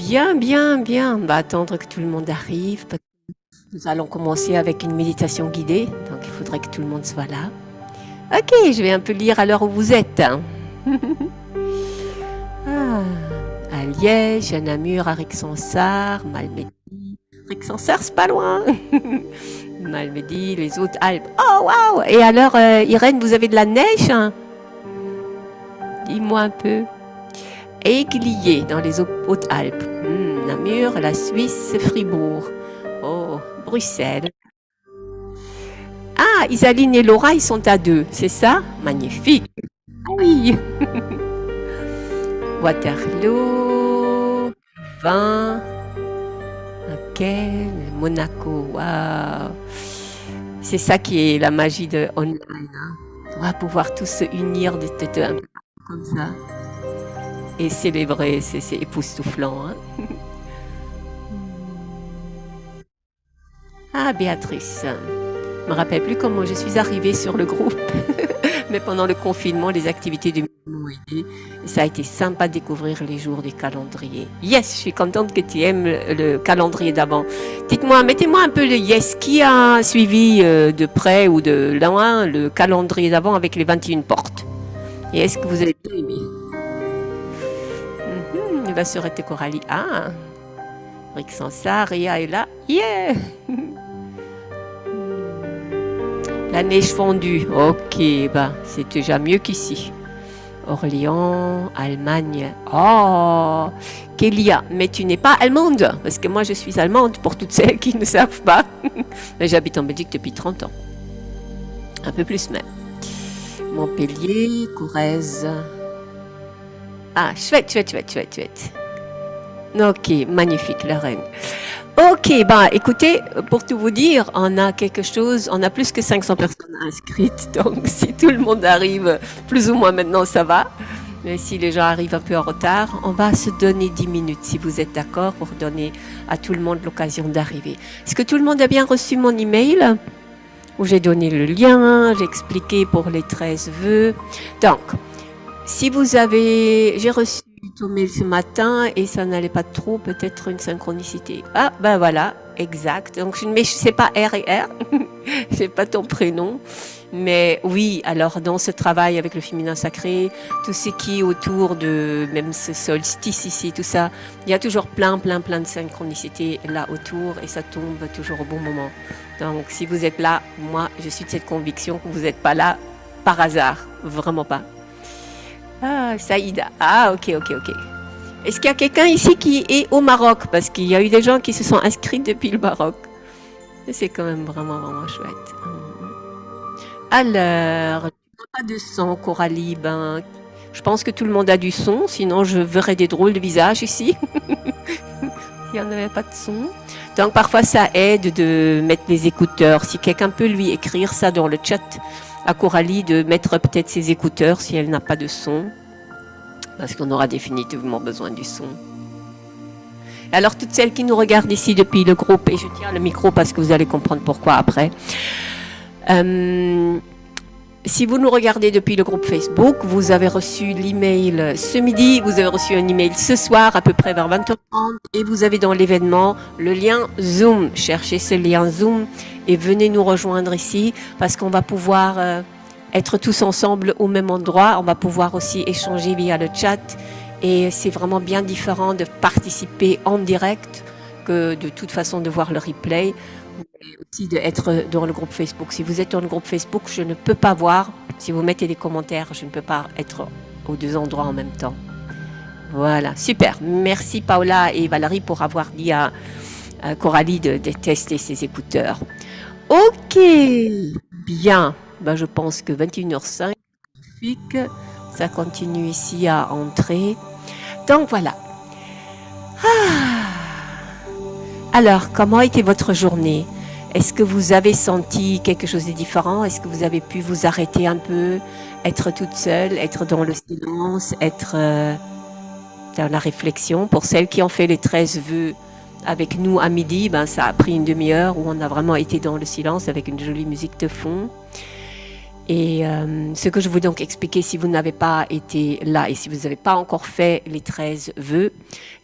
Bien, bien, bien. On va attendre que tout le monde arrive. Nous allons commencer avec une méditation guidée, donc il faudrait que tout le monde soit là. Ok, je vais un peu lire à l'heure où vous êtes. Ah, à Liège, à Namur, à Rixensart, Malmedy. Rixensart, c'est pas loin. Malmedy, les Hautes-Alpes. Oh, waouh! Et alors, Irène, vous avez de la neige? Dis-moi un peu. Aiguillé, dans les Hautes-Alpes. Namur, la Suisse, Fribourg. Oh, Bruxelles. Ah, Isaline et Laura, ils sont à 2, c'est ça? Magnifique. Ah oui. Waterloo, 20. Ok, Monaco, waouh. C'est ça qui est la magie de online. Hein. On va pouvoir tous se unir un peu comme ça. Et célébrer, c'est époustouflant. Hein. Ah, Béatrice. Je me rappelle plus comment je suis arrivée sur le groupe. Mais pendant le confinement, les activités du m'ont aidé. Ça a été sympa de découvrir les jours du calendrier. Yes, je suis contente que tu aimes le calendrier d'avant. Dites-moi, mettez-moi un peu le yes. Qui a suivi de près ou de loin le calendrier d'avant avec les 21 portes? Et est-ce que vous avez bien aimé? La sœur était Coralie. Ah, Rixensart, Ria est là. Yeah! La neige fondue. Ok, bah, c'est déjà mieux qu'ici. Orléans, Allemagne. Oh, Kélia, mais tu n'es pas allemande, parce que moi je suis allemande pour toutes celles qui ne savent pas. Mais j'habite en Belgique depuis 30 ans. Un peu plus même. Montpellier, Corrèze. Ah, chouette. Ok, magnifique, la reine. Ok, bah écoutez, pour tout vous dire, on a quelque chose, on a plus que 500 personnes inscrites, donc si tout le monde arrive plus ou moins maintenant, ça va. Mais si les gens arrivent un peu en retard, on va se donner 10 minutes, si vous êtes d'accord, pour donner à tout le monde l'occasion d'arriver. Est-ce que tout le monde a bien reçu mon email? Où j'ai donné le lien, j'ai expliqué pour les 13 vœux. Donc, si vous avez... J'ai reçu ton mail ce matin et ça n'allait pas trop, peut-être une synchronicité. Ah, ben voilà, exact. Donc, mais je ne sais pas R et R, je sais pas ton prénom. Mais oui, alors dans ce travail avec le féminin sacré, tout ce qui est autour de même ce solstice ici, tout ça, il y a toujours plein de synchronicités là autour et ça tombe toujours au bon moment. Donc, si vous êtes là, moi, je suis de cette conviction que vous n'êtes pas là par hasard, vraiment pas. Ah, Saïda. Ah, ok. Est-ce qu'il y a quelqu'un ici qui est au Maroc? Parce qu'il y a eu des gens qui se sont inscrits depuis le Maroc. C'est quand même vraiment chouette. Alors, pas de son, Coralie. Ben, je pense que tout le monde a du son, sinon je verrais des drôles de visages ici. Il n'y en avait pas de son. Donc, parfois, ça aide de mettre les écouteurs. Si quelqu'un peut lui écrire ça dans le chat, à Coralie de mettre peut-être ses écouteurs si elle n'a pas de son, parce qu'on aura définitivement besoin du son. Alors toutes celles qui nous regardent ici depuis le groupe, et je tiens le micro parce que vous allez comprendre pourquoi après. Si vous nous regardez depuis le groupe Facebook, vous avez reçu l'email ce midi, vous avez reçu un email ce soir à peu près vers 20h30 et vous avez dans l'événement le lien Zoom. Cherchez ce lien Zoom et venez nous rejoindre ici parce qu'on va pouvoir être tous ensemble au même endroit. On va pouvoir aussi échanger via le chat et c'est vraiment bien différent de participer en direct que de toute façon de voir le replay. Et aussi d'être dans le groupe Facebook. Si vous êtes dans le groupe Facebook, je ne peux pas voir. Si vous mettez des commentaires, je ne peux pas être aux deux endroits en même temps. Voilà, super. Merci Paola et Valérie pour avoir dit à Coralie de tester ses écouteurs. Ok, bien. Ben, je pense que 21h05, ça continue ici à entrer. Donc voilà. Alors, comment était votre journée? Est-ce que vous avez senti quelque chose de différent? Est-ce que vous avez pu vous arrêter un peu, être toute seule, être dans le silence, être dans la réflexion? Pour celles qui ont fait les 13 vœux avec nous à midi, ben, ça a pris une demi-heure où on a vraiment été dans le silence avec une jolie musique de fond. Et ce que je veux donc expliquer, si vous n'avez pas été là et si vous n'avez pas encore fait les 13 vœux,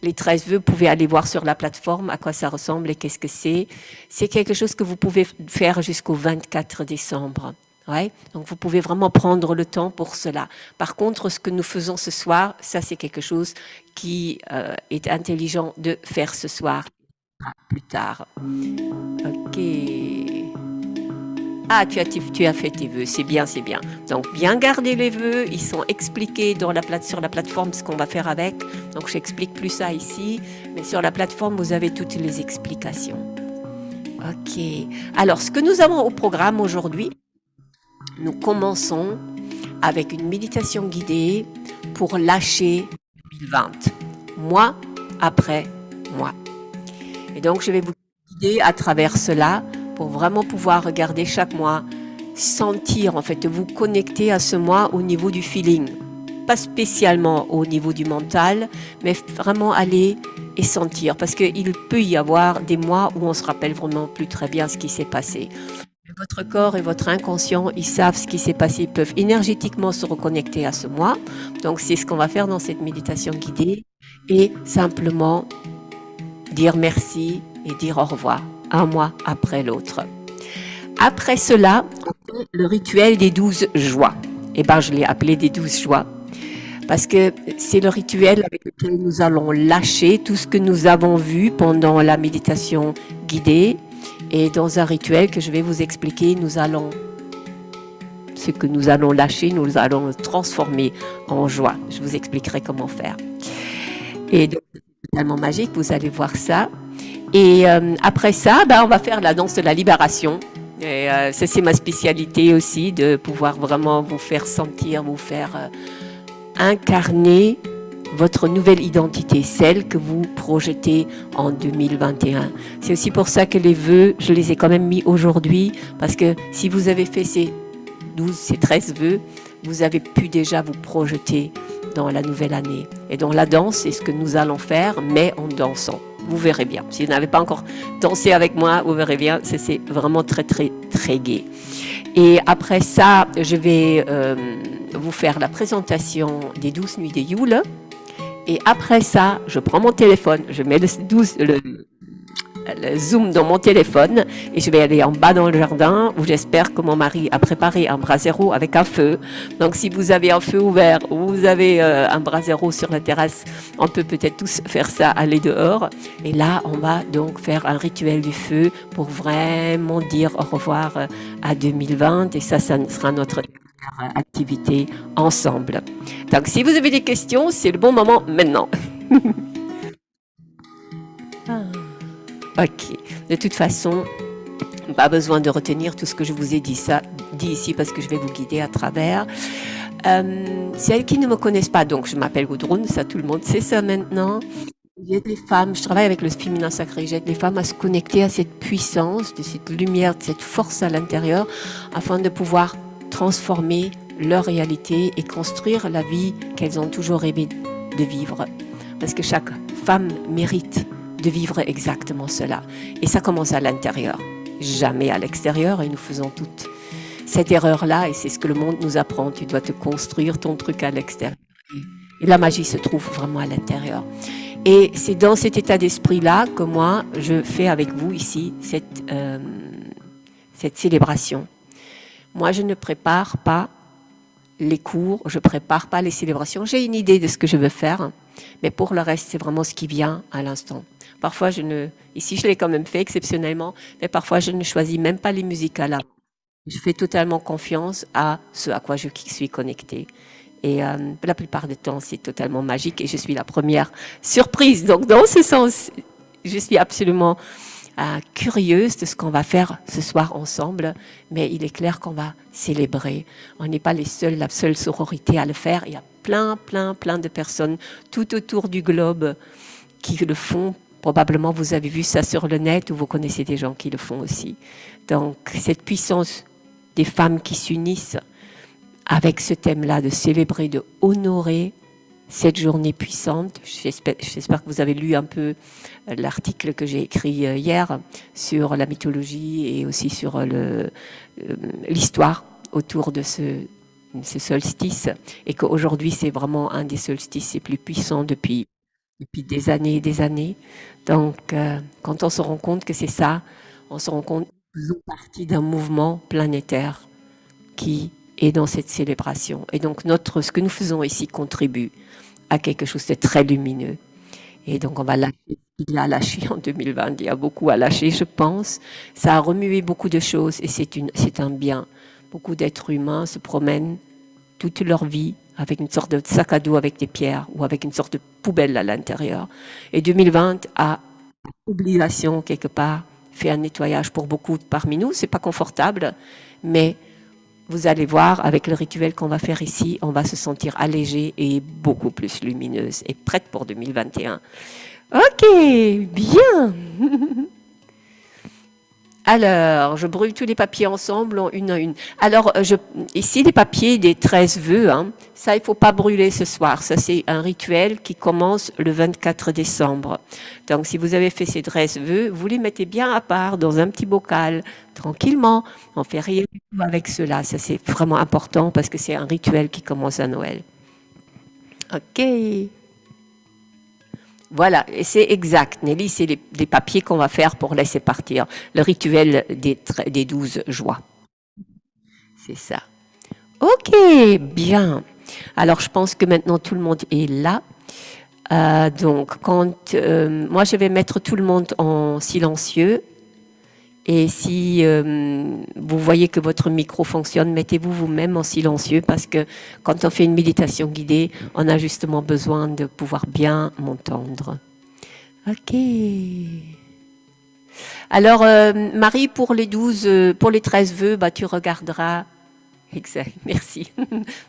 vous pouvez aller voir sur la plateforme à quoi ça ressemble et qu'est-ce que c'est. C'est quelque chose que vous pouvez faire jusqu'au 24 décembre. Ouais, donc vous pouvez vraiment prendre le temps pour cela. Par contre, ce que nous faisons ce soir, ça c'est quelque chose qui est intelligent de faire ce soir, plus tard. Ok. Ah, tu as fait tes vœux, c'est bien, c'est bien. Donc, bien garder les vœux, ils sont expliqués sur la plateforme ce qu'on va faire avec. Donc, j'explique plus ça ici, mais sur la plateforme, vous avez toutes les explications. Ok. Alors, ce que nous avons au programme aujourd'hui, nous commençons avec une méditation guidée pour lâcher 2020, mois après mois. Et donc, je vais vous guider à travers cela pour vraiment pouvoir regarder chaque mois, sentir, en fait, vous connecter à ce mois au niveau du feeling. Pas spécialement au niveau du mental, mais vraiment aller et sentir. Parce qu'il peut y avoir des mois où on se rappelle vraiment plus très bien ce qui s'est passé. Votre corps et votre inconscient, ils savent ce qui s'est passé, ils peuvent énergétiquement se reconnecter à ce mois. Donc, c'est ce qu'on va faire dans cette méditation guidée. Et simplement dire merci et dire au revoir, un mois après l'autre. Après cela, on fait le rituel des 12 joies. Eh bien, je l'ai appelé des 12 joies parce que c'est le rituel avec lequel nous allons lâcher tout ce que nous avons vu pendant la méditation guidée. Et dans un rituel que je vais vous expliquer, ce que nous allons lâcher, nous allons le transformer en joie. Je vous expliquerai comment faire. Et donc, c'est totalement magique, vous allez voir ça. Et après ça, on va faire la danse de la libération. Et ça, c'est ma spécialité aussi, de pouvoir vraiment vous faire sentir, vous faire incarner votre nouvelle identité, celle que vous projetez en 2021. C'est aussi pour ça que les vœux, je les ai quand même mis aujourd'hui, parce que si vous avez fait ces 13 vœux, vous avez pu déjà vous projeter dans la nouvelle année. Et dans la danse, c'est ce que nous allons faire, mais en dansant. Vous verrez bien. Si vous n'avez pas encore dansé avec moi, vous verrez bien, c'est vraiment très, très, très gai. Et après ça, je vais vous faire la présentation des 12 nuits de Yule. Et après ça, je prends mon téléphone, je mets le zoom dans mon téléphone et je vais aller en bas dans le jardin où j'espère que mon mari a préparé un brasero avec un feu. Donc si vous avez un feu ouvert ou vous avez un brasero sur la terrasse, on peut peut-être tous faire ça, aller dehors. Et là, on va donc faire un rituel du feu pour vraiment dire au revoir à 2020 et ça sera notre activité ensemble. Donc si vous avez des questions, c'est le bon moment maintenant. Ok. De toute façon, pas besoin de retenir tout ce que je vous ai dit ici parce que je vais vous guider à travers. Celles qui ne me connaissent pas, donc je m'appelle Gudrun, ça tout le monde sait ça maintenant. J'aide les femmes, je travaille avec le féminin sacré, j'aide les femmes à se connecter à cette puissance, de cette lumière, de cette force à l'intérieur, afin de pouvoir transformer leur réalité et construire la vie qu'elles ont toujours rêvé de vivre. Parce que chaque femme mérite de vivre exactement cela. Et ça commence à l'intérieur, jamais à l'extérieur. Et nous faisons toute cette erreur-là. Et c'est ce que le monde nous apprend. Tu dois te construire ton truc à l'extérieur. Et la magie se trouve vraiment à l'intérieur. Et c'est dans cet état d'esprit-là que moi, je fais avec vous ici cette célébration. Moi, je ne prépare pas les cours, je ne prépare pas les célébrations. J'ai une idée de ce que je veux faire, mais pour le reste, c'est vraiment ce qui vient à l'instant. Parfois, ici, je l'ai quand même fait exceptionnellement, mais parfois, je ne choisis même pas les musiques à la. Je fais totalement confiance à ce à quoi je suis connectée. Et la plupart du temps, c'est totalement magique et je suis la première surprise. Donc, dans ce sens, je suis absolument curieuse de ce qu'on va faire ce soir ensemble, mais il est clair qu'on va célébrer. On n'est pas la seule sororité à le faire. Il y a plein de personnes tout autour du globe qui le font. Probablement, vous avez vu ça sur le net ou vous connaissez des gens qui le font aussi. Donc, cette puissance des femmes qui s'unissent avec ce thème-là de célébrer, de honorer cette journée puissante. J'espère que vous avez lu un peu l'article que j'ai écrit hier sur la mythologie et aussi sur l'histoire autour de ce solstice et qu'aujourd'hui c'est vraiment un des solstices les plus puissants depuis des années et des années. Donc, quand on se rend compte que c'est ça, on se rend compte que nous faisons partie d'un mouvement planétaire qui est dans cette célébration. Et donc, ce que nous faisons ici contribue à quelque chose de très lumineux. Et donc, on va lâcher. Il a lâché en 2020. Il y a beaucoup à lâcher, je pense. Ça a remué beaucoup de choses et c'est un bien. Beaucoup d'êtres humains se promènent toute leur vie avec une sorte de sac à dos avec des pierres ou avec une sorte de poubelle à l'intérieur. Et 2020 a, obligation quelque part, fait un nettoyage pour beaucoup parmi nous. C'est pas confortable, mais vous allez voir, avec le rituel qu'on va faire ici, on va se sentir allégé et beaucoup plus lumineuse et prête pour 2021. Ok, bien. Alors, je brûle tous les papiers ensemble, une à une. Alors, ici, les papiers des 13 vœux, hein, ça, il faut pas brûler ce soir. Ça, c'est un rituel qui commence le 24 décembre. Donc, si vous avez fait ces 13 vœux, vous les mettez bien à part dans un petit bocal, tranquillement. On fait rien du tout avec cela. Ça, c'est vraiment important parce que c'est un rituel qui commence à Noël. Ok. Voilà, et c'est exact. Nelly, c'est les papiers qu'on va faire pour laisser partir. Le rituel des 12 joies. C'est ça. Ok, bien. Alors, je pense que maintenant tout le monde est là. Donc, moi, je vais mettre tout le monde en silencieux. Et si vous voyez que votre micro fonctionne, mettez-vous vous-même en silencieux parce que quand on fait une méditation guidée, on a justement besoin de pouvoir bien m'entendre. Ok. Alors, Marie, pour les 13 vœux, bah, tu regarderas. Exact, merci.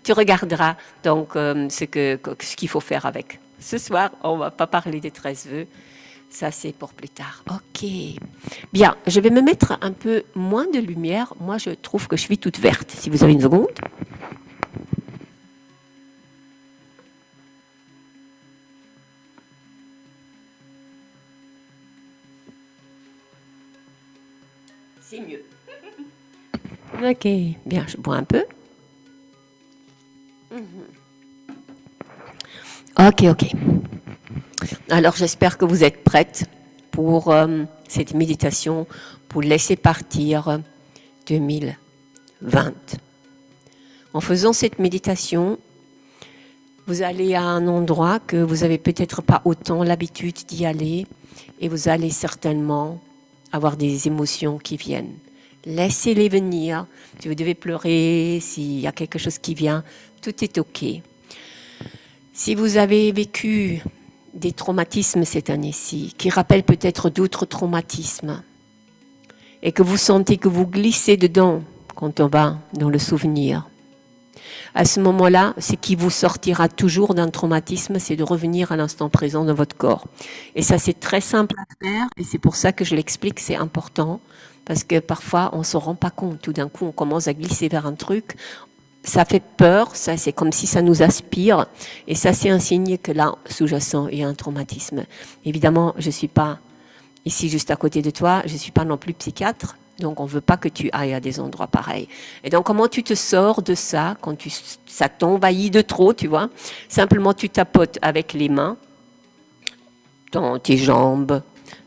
Tu regarderas donc ce qu'il faut faire avec. Ce soir, on ne va pas parler des 13 vœux. Ça, c'est pour plus tard. Ok. Bien, je vais me mettre un peu moins de lumière. Moi, je trouve que je suis toute verte. Si vous avez une seconde. C'est mieux. Ok. Bien, je bois un peu. Ok. Alors, j'espère que vous êtes prêtes pour cette méditation, pour laisser partir 2020. En faisant cette méditation, vous allez à un endroit que vous n'avez peut-être pas autant l'habitude d'y aller et vous allez certainement avoir des émotions qui viennent. Laissez-les venir. Si vous devez pleurer, s'il y a quelque chose qui vient, tout est OK. Si vous avez vécu des traumatismes cette année-ci, qui rappellent peut-être d'autres traumatismes, et que vous sentez que vous glissez dedans quand on va dans le souvenir, à ce moment-là, ce qui vous sortira toujours d'un traumatisme, c'est de revenir à l'instant présent dans votre corps. Et ça, c'est très simple à faire, et c'est pour ça que je l'explique, c'est important, parce que parfois, on ne se rend pas compte. Tout d'un coup, on commence à glisser vers un truc, ça fait peur, ça c'est comme si ça nous aspire, et ça c'est un signe que là, sous-jacent, il y a un traumatisme. Évidemment, je ne suis pas ici juste à côté de toi, je ne suis pas non plus psychiatre, donc on ne veut pas que tu ailles à des endroits pareils. Et donc comment tu te sors de ça, quand ça t'envahit de trop, tu vois? Simplement tu tapotes avec les mains, dans tes jambes,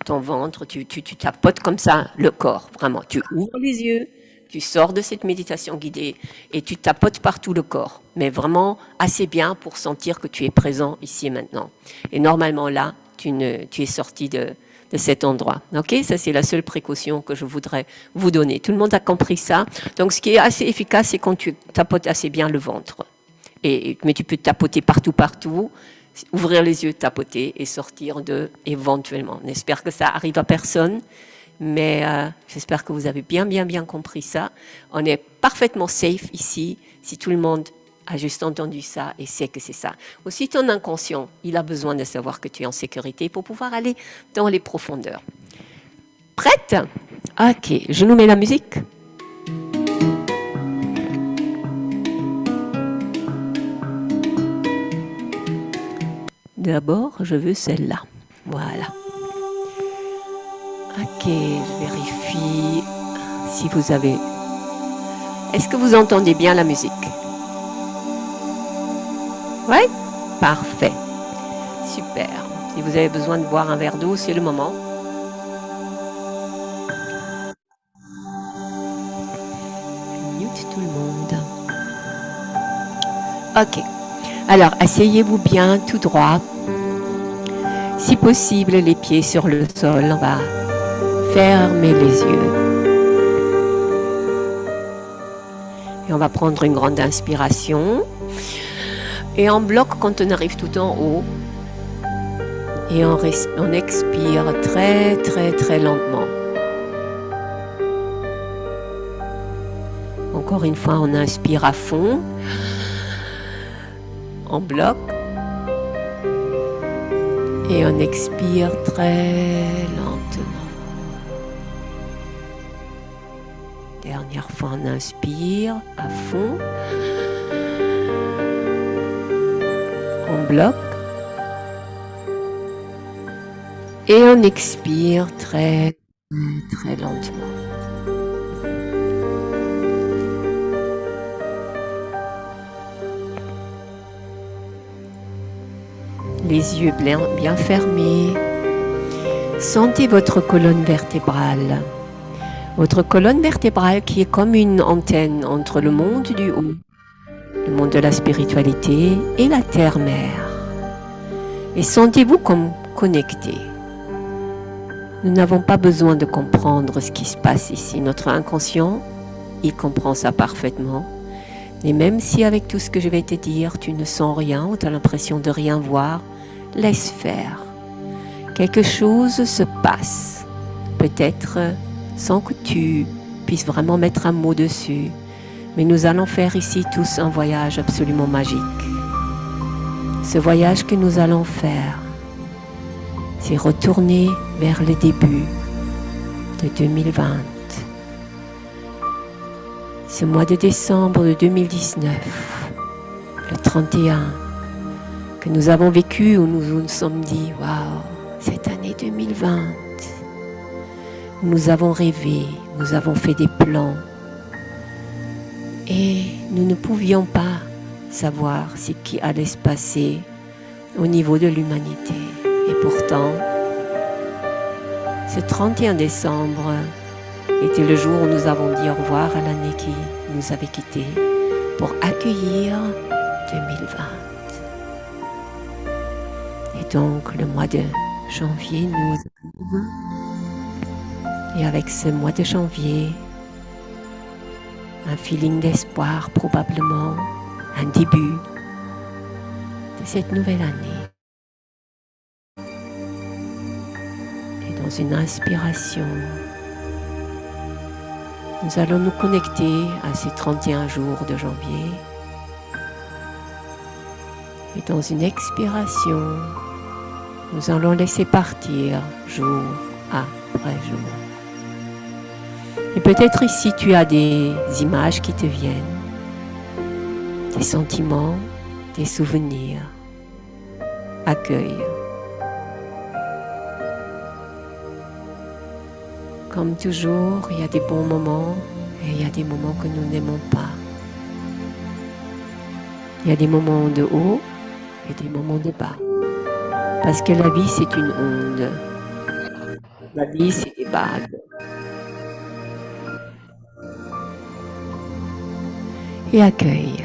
ton ventre, tu tapotes comme ça le corps, vraiment. Tu ouvres les yeux, tu sors de cette méditation guidée et tu tapotes partout le corps, mais vraiment assez bien pour sentir que tu es présent ici et maintenant. Et normalement là, tu es sorti de cet endroit. Ok, ça c'est la seule précaution que je voudrais vous donner. Tout le monde a compris ça. Donc ce qui est assez efficace, c'est quand tu tapotes assez bien le ventre. Mais tu peux tapoter partout, ouvrir les yeux, tapoter et sortir éventuellement. On espère que ça arrive à personne. Mais j'espère que vous avez bien compris ça. On est parfaitement safe ici, si tout le monde a juste entendu ça et sait que c'est ça. Aussi, ton inconscient, il a besoin de savoir que tu es en sécurité pour pouvoir aller dans les profondeurs. Prête? Ok, je nous mets la musique. D'abord, je veux celle-là. Voilà. Ok, je vérifie si vous avez Est-ce que vous entendez bien la musique? Oui? Parfait. Super. Si vous avez besoin de boire un verre d'eau, c'est le moment. Mute tout le monde. Ok. Alors, asseyez-vous bien tout droit. Si possible, les pieds sur le sol. On va fermer les yeux. Et on va prendre une grande inspiration. Et on bloque quand on arrive tout en haut. Et on expire très, très, très lentement. Encore une fois, on inspire à fond. On bloque. Et on expire très lentement. Dernière fois, on inspire à fond. On bloque. Et on expire très, très lentement. Les yeux bien fermés. Sentez votre colonne vertébrale. Votre colonne vertébrale qui est comme une antenne entre le monde du haut, le monde de la spiritualité et la terre-mère. Et sentez-vous comme connecté. Nous n'avons pas besoin de comprendre ce qui se passe ici. Notre inconscient, il comprend ça parfaitement. Et même si avec tout ce que je vais te dire, tu ne sens rien ou tu as l'impression de rien voir, laisse faire. Quelque chose se passe. Peut-être sans que tu puisses vraiment mettre un mot dessus. Mais nous allons faire ici tous un voyage absolument magique. Ce voyage que nous allons faire, c'est retourner vers le début de 2020. Ce mois de décembre de 2019, le 31, que nous avons vécu où nous nous sommes dit « Waouh, cette année 2020 !» Nous avons rêvé, nous avons fait des plans et nous ne pouvions pas savoir ce qui allait se passer au niveau de l'humanité. Et pourtant, ce 31 décembre était le jour où nous avons dit au revoir à l'année qui nous avait quittés pour accueillir 2020. Et donc, le mois de janvier nous arrive. Et avec ce mois de janvier, un feeling d'espoir probablement, un début de cette nouvelle année. Et dans une inspiration, nous allons nous connecter à ces 31 jours de janvier. Et dans une expiration, nous allons laisser partir jour après jour. Et peut-être ici tu as des images qui te viennent, des sentiments, des souvenirs. Accueille. Comme toujours, il y a des bons moments et il y a des moments que nous n'aimons pas. Il y a des moments de haut et des moments de bas. Parce que la vie, c'est une onde. La vie, c'est des vagues. Et accueille.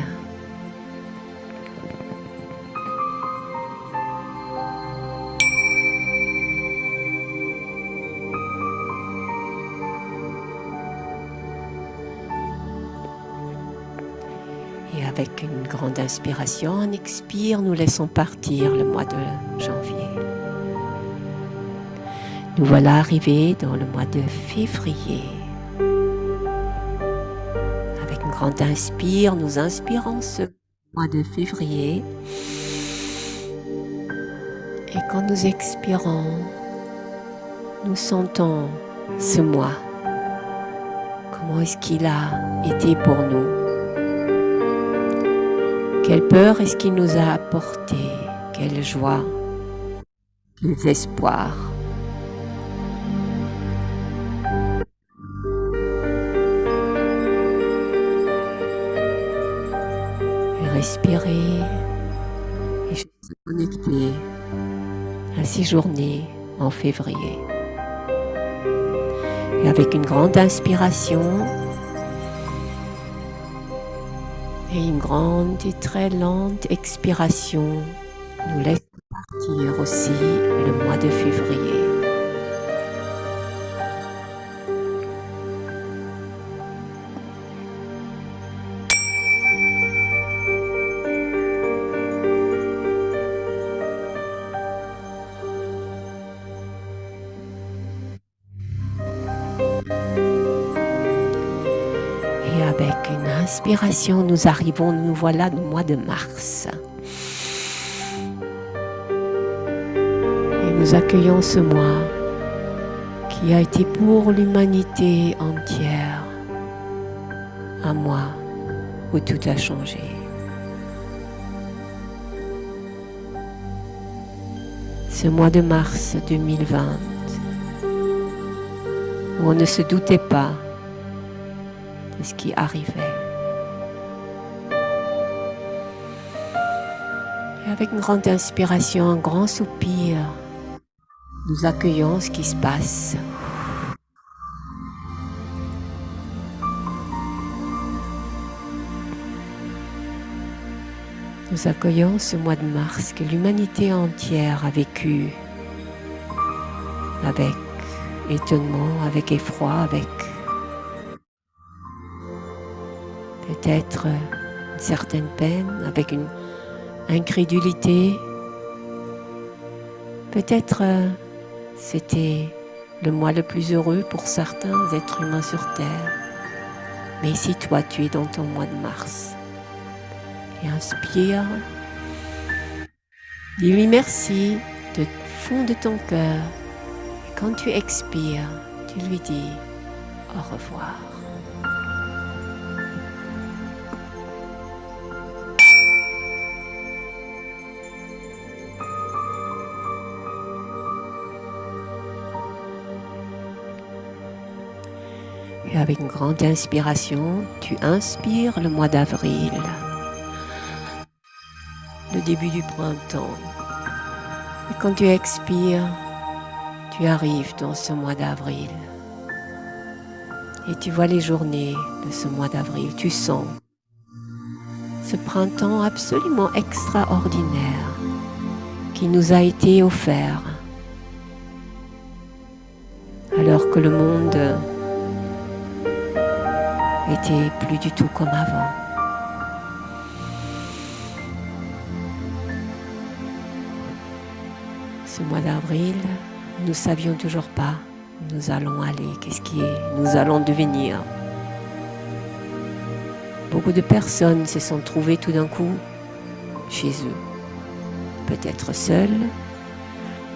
Et avec une grande inspiration, on expire, nous laissons partir le mois de janvier. Nous voilà arrivés dans le mois de février. Avec une grande inspire, nous inspirons ce mois de février. Et quand nous expirons, nous sentons ce mois. Comment est-ce qu'il a été pour nous? Quelle peur est-ce qu'il nous a apporté? Quelle joie? Quels espoirs? respirer et juste se connecter à ces journées en février. Et avec une grande inspiration et une grande et très lente expiration, nous laissons partir aussi le mois de février. Et avec une inspiration, nous voilà au mois de mars. Et nous accueillons ce mois qui a été pour l'humanité entière un mois où tout a changé. Ce mois de mars 2020, où on ne se doutait pas de ce qui arrivait. Et avec une grande inspiration, un grand soupir, nous accueillons ce qui se passe. Nous accueillons ce mois de mars que l'humanité entière a vécu avec étonnement, avec effroi, avec peut-être une certaine peine, avec une incrédulité. Peut-être c'était le mois le plus heureux pour certains êtres humains sur Terre. Mais si toi, tu es dans ton mois de mars, et inspire, dis-lui merci du fond de ton cœur. Et quand tu expires, tu lui dis au revoir. Et avec une grande inspiration, tu inspires le mois d'avril, le début du printemps. Et quand tu expires, tu arrives dans ce mois d'avril. Et tu vois les journées de ce mois d'avril. Tu sens ce printemps absolument extraordinaire qui nous a été offert alors que le monde était plus du tout comme avant. Ce mois d'avril, nous ne savions toujours pas où nous allons aller, nous allons devenir. Beaucoup de personnes se sont trouvées tout d'un coup chez eux, peut-être seules,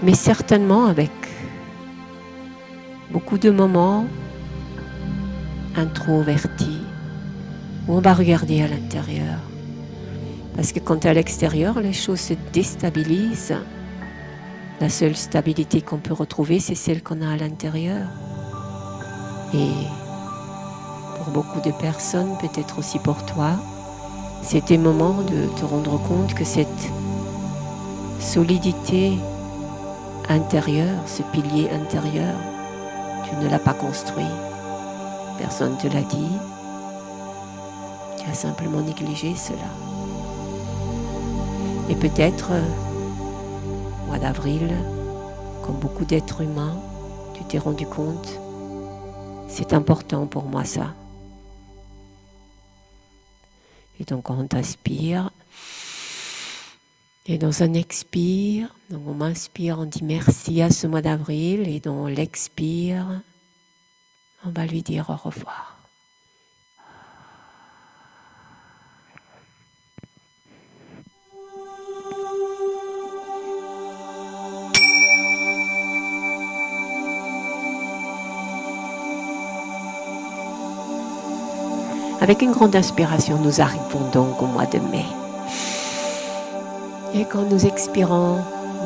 mais certainement avec beaucoup de moments introvertis où on va regarder à l'intérieur. Parce que quand à l'extérieur, les choses se déstabilisent, la seule stabilité qu'on peut retrouver, c'est celle qu'on a à l'intérieur. Et pour beaucoup de personnes, peut-être aussi pour toi, c'était le moment de te rendre compte que cette solidité intérieure, ce pilier intérieur, tu ne l'as pas construit. Personne ne te l'a dit. Tu as simplement négligé cela. Et peut-être, au mois d'avril, comme beaucoup d'êtres humains, tu t'es rendu compte, c'est important pour moi ça. Et donc on t'inspire. Et dans un expire, donc on m'inspire, on dit merci à ce mois d'avril. Et dans l'expire, on va lui dire au revoir. Avec une grande inspiration, nous arrivons donc au mois de mai. Et quand nous expirons,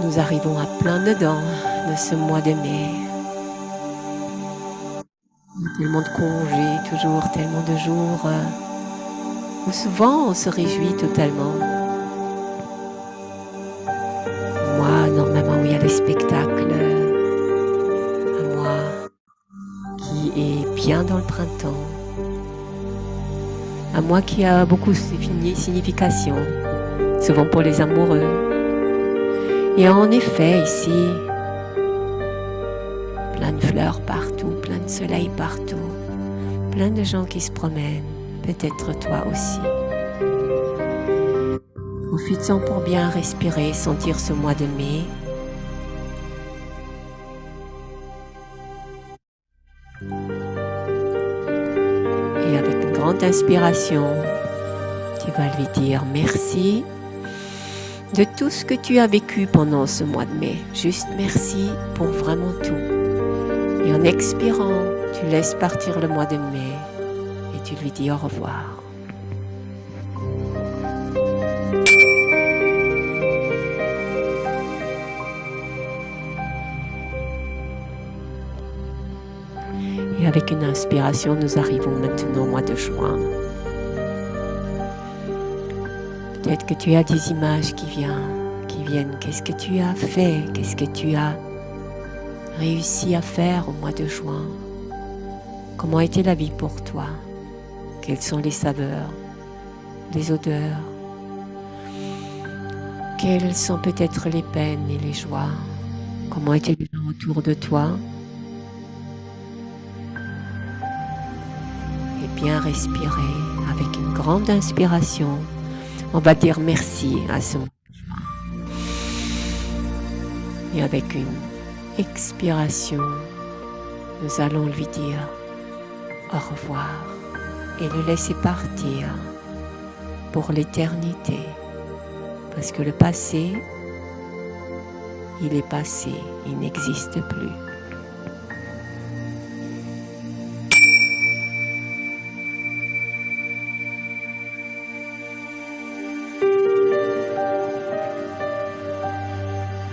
nous arrivons à plein dedans de ce mois de mai. Il y a tellement de congés, toujours tellement de jours où souvent on se réjouit totalement. Moi, normalement, où il y a les spectacles, un mois qui est bien dans le printemps, un mois qui a beaucoup de signification, souvent pour les amoureux. Et en effet, ici, plein de fleurs partout, plein de soleil partout, plein de gens qui se promènent, peut-être toi aussi. Profite-en pour bien respirer, sentir ce mois de mai. Et avec une grande inspiration, tu vas lui dire merci de tout ce que tu as vécu pendant ce mois de mai. Juste merci pour vraiment tout. Et en expirant, tu laisses partir le mois de mai et tu lui dis au revoir. Et avec une inspiration, nous arrivons maintenant au mois de juin. Peut-être que tu as des images qui viennent. Qu'est-ce que tu as fait? Qu'est-ce que tu as réussi à faire au mois de juin? Comment était la vie pour toi? Quelles sont les saveurs, les odeurs? Quelles sont peut-être les peines et les joies? Comment étaient les gens autour de toi? Et bien respirer avec une grande inspiration. On va dire merci à ce mois de juin. Et avec une expiration, nous allons lui dire au revoir et le laisser partir pour l'éternité. Parce que le passé, il est passé, il n'existe plus.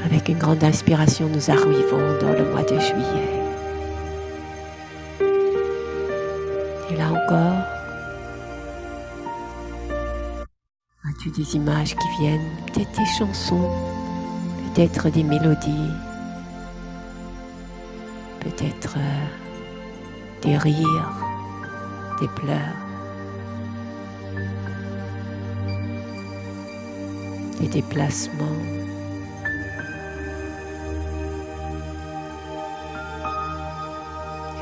Avec une grande inspiration, nous arrivons dans le mois de juillet. Et là encore, as-tu des images qui viennent, peut-être des chansons, peut-être des mélodies, peut-être des rires, des pleurs, des déplacements.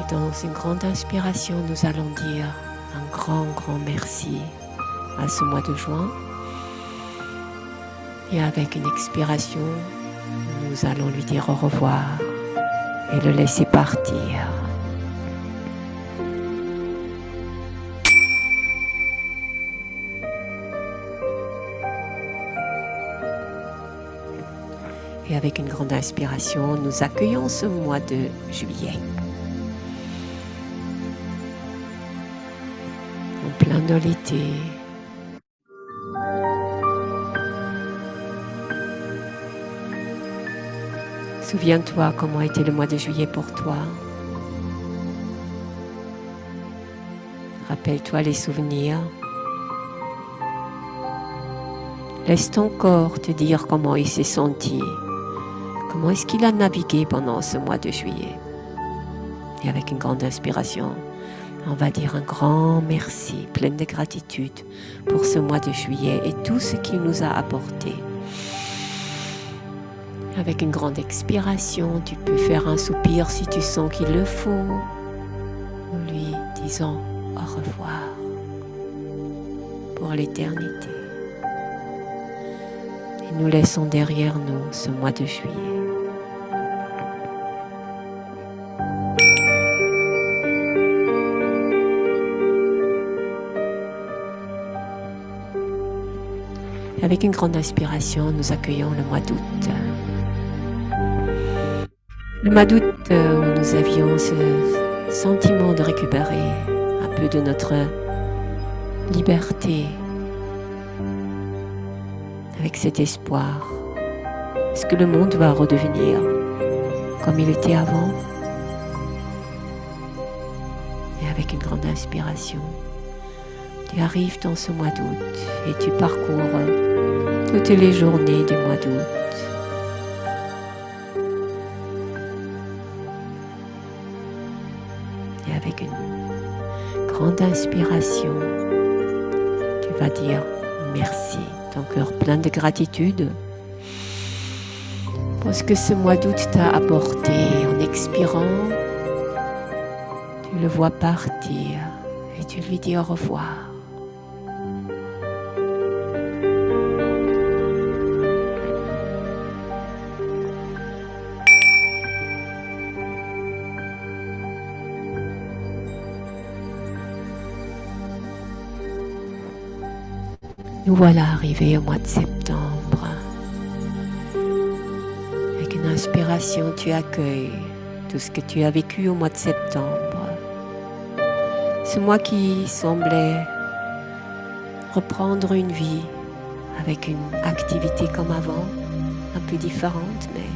Et dans une grande inspiration, nous allons dire un grand merci à ce mois de juin. Et avec une expiration, nous allons lui dire au revoir et le laisser partir. Et avec une grande inspiration, nous accueillons ce mois de juillet. En plein dans l'été. Souviens-toi comment était le mois de juillet pour toi. Rappelle-toi les souvenirs. Laisse ton corps te dire comment il s'est senti. Comment est-ce qu'il a navigué pendant ce mois de juillet. Et avec une grande inspiration, on va dire un grand merci, plein de gratitude pour ce mois de juillet et tout ce qu'il nous a apporté. Avec une grande expiration, tu peux faire un soupir si tu sens qu'il le faut. Nous lui disons au revoir pour l'éternité. Et nous laissons derrière nous ce mois de juillet. Avec une grande inspiration, nous accueillons le mois d'août. Le mois d'août où nous avions ce sentiment de récupérer un peu de notre liberté. Avec cet espoir. Est-ce que le monde va redevenir comme il était avant? Et avec une grande inspiration, Tu arrives dans ce mois d'août et tu parcours toutes les journées du mois d'août. Et avec une grande inspiration, tu vas dire merci, ton cœur plein de gratitude pour ce que ce mois d'août t'a apporté. En expirant, tu le vois partir et tu lui dis au revoir. Nous voilà arrivés au mois de septembre. Avec une inspiration, tu accueilles tout ce que tu as vécu au mois de septembre. Ce mois qui semblait reprendre une vie avec une activité comme avant, un peu différente, mais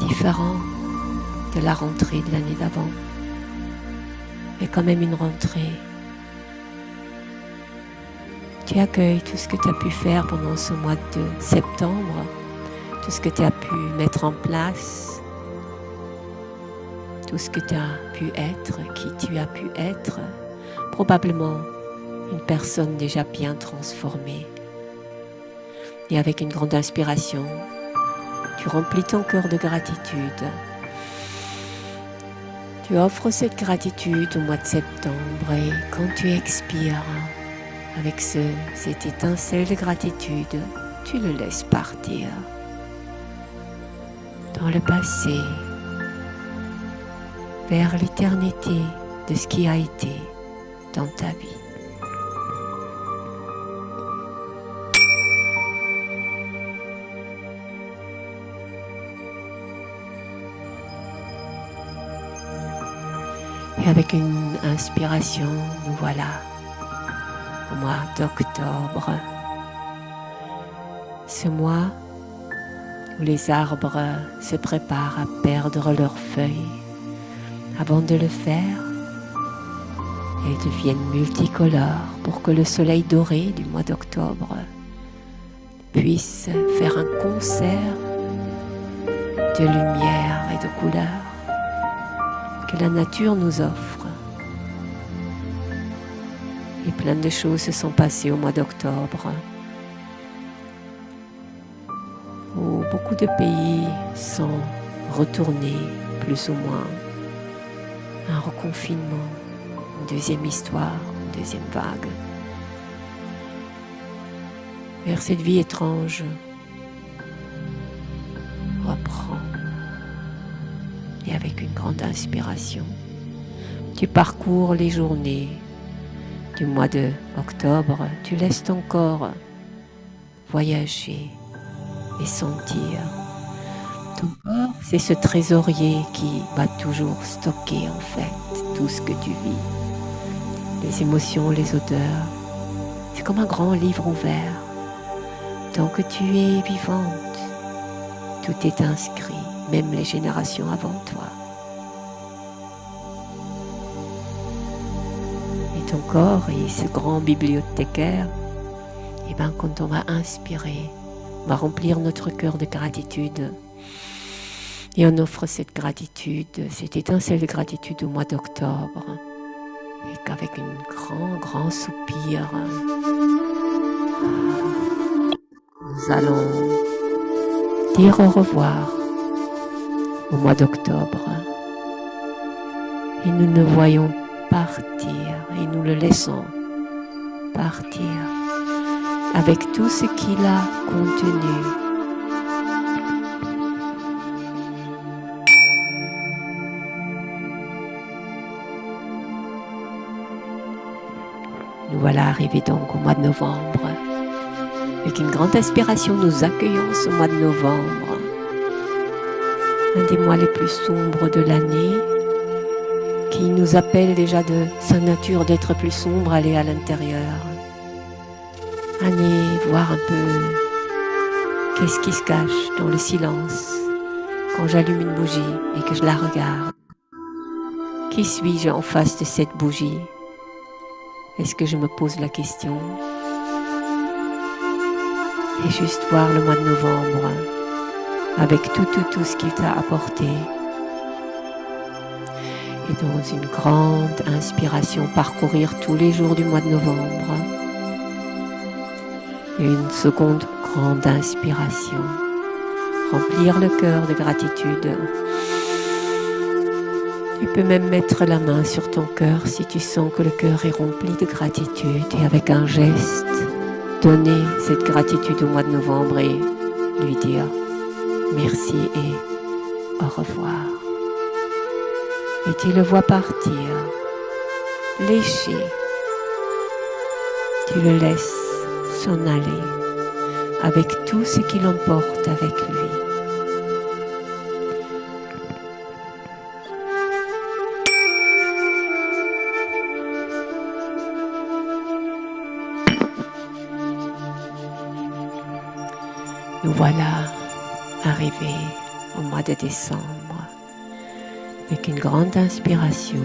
différent de la rentrée de l'année d'avant. Mais quand même une rentrée. Tu accueilles tout ce que tu as pu faire pendant ce mois de septembre, tout ce que tu as pu mettre en place, tout ce que tu as pu être, qui tu as pu être, probablement une personne déjà bien transformée. Et avec une grande inspiration, tu remplis ton cœur de gratitude. Tu offres cette gratitude au mois de septembre et quand tu expires, avec cette étincelle de gratitude, tu le laisses partir dans le passé, vers l'éternité de ce qui a été dans ta vie. Et avec une inspiration, nous voilà au mois d'octobre, ce mois où les arbres se préparent à perdre leurs feuilles. Avant de le faire, elles deviennent multicolores pour que le soleil doré du mois d'octobre puisse faire un concert de lumière et de couleurs que la nature nous offre. Et plein de choses se sont passées au mois d'octobre, où beaucoup de pays sont retournés, plus ou moins, à un reconfinement, une deuxième histoire, une deuxième vague, vers cette vie étrange reprend. Et avec une grande inspiration, tu parcours les journées du mois de octobre, tu laisses ton corps voyager et sentir. Ton corps, c'est ce trésorier qui va toujours stocker en fait tout ce que tu vis. Les émotions, les odeurs. C'est comme un grand livre ouvert. Tant que tu es vivante, tout est inscrit, même les générations avant toi. Ton corps et ce grand bibliothécaire, et bien quand on va inspirer, on va remplir notre cœur de gratitude et on offre cette gratitude, cette étincelle de gratitude au mois d'octobre et qu'avec un grand soupir, nous allons dire au revoir au mois d'octobre et nous ne voyons partir et nous le laissons partir avec tout ce qu'il a contenu. Nous voilà arrivés donc au mois de novembre. Avec une grande inspiration, nous accueillons ce mois de novembre, un des mois les plus sombres de l'année, qui nous appelle déjà de sa nature d'être plus sombre, aller à l'intérieur, aller voir un peu qu'est-ce qui se cache dans le silence quand j'allume une bougie et que je la regarde. Qui suis-je en face de cette bougie? Est-ce que je me pose la question? Et juste voir le mois de novembre avec tout ce qu'il t'a apporté. Et dans une grande inspiration, parcourir tous les jours du mois de novembre. Et une seconde grande inspiration. Remplir le cœur de gratitude. Tu peux même mettre la main sur ton cœur si tu sens que le cœur est rempli de gratitude. Et avec un geste, donner cette gratitude au mois de novembre et lui dire merci et au revoir. Et tu le vois partir, lécher. Tu le laisses s'en aller avec tout ce qu'il emporte avec lui. Nous voilà arrivés au mois de décembre. Avec une grande inspiration,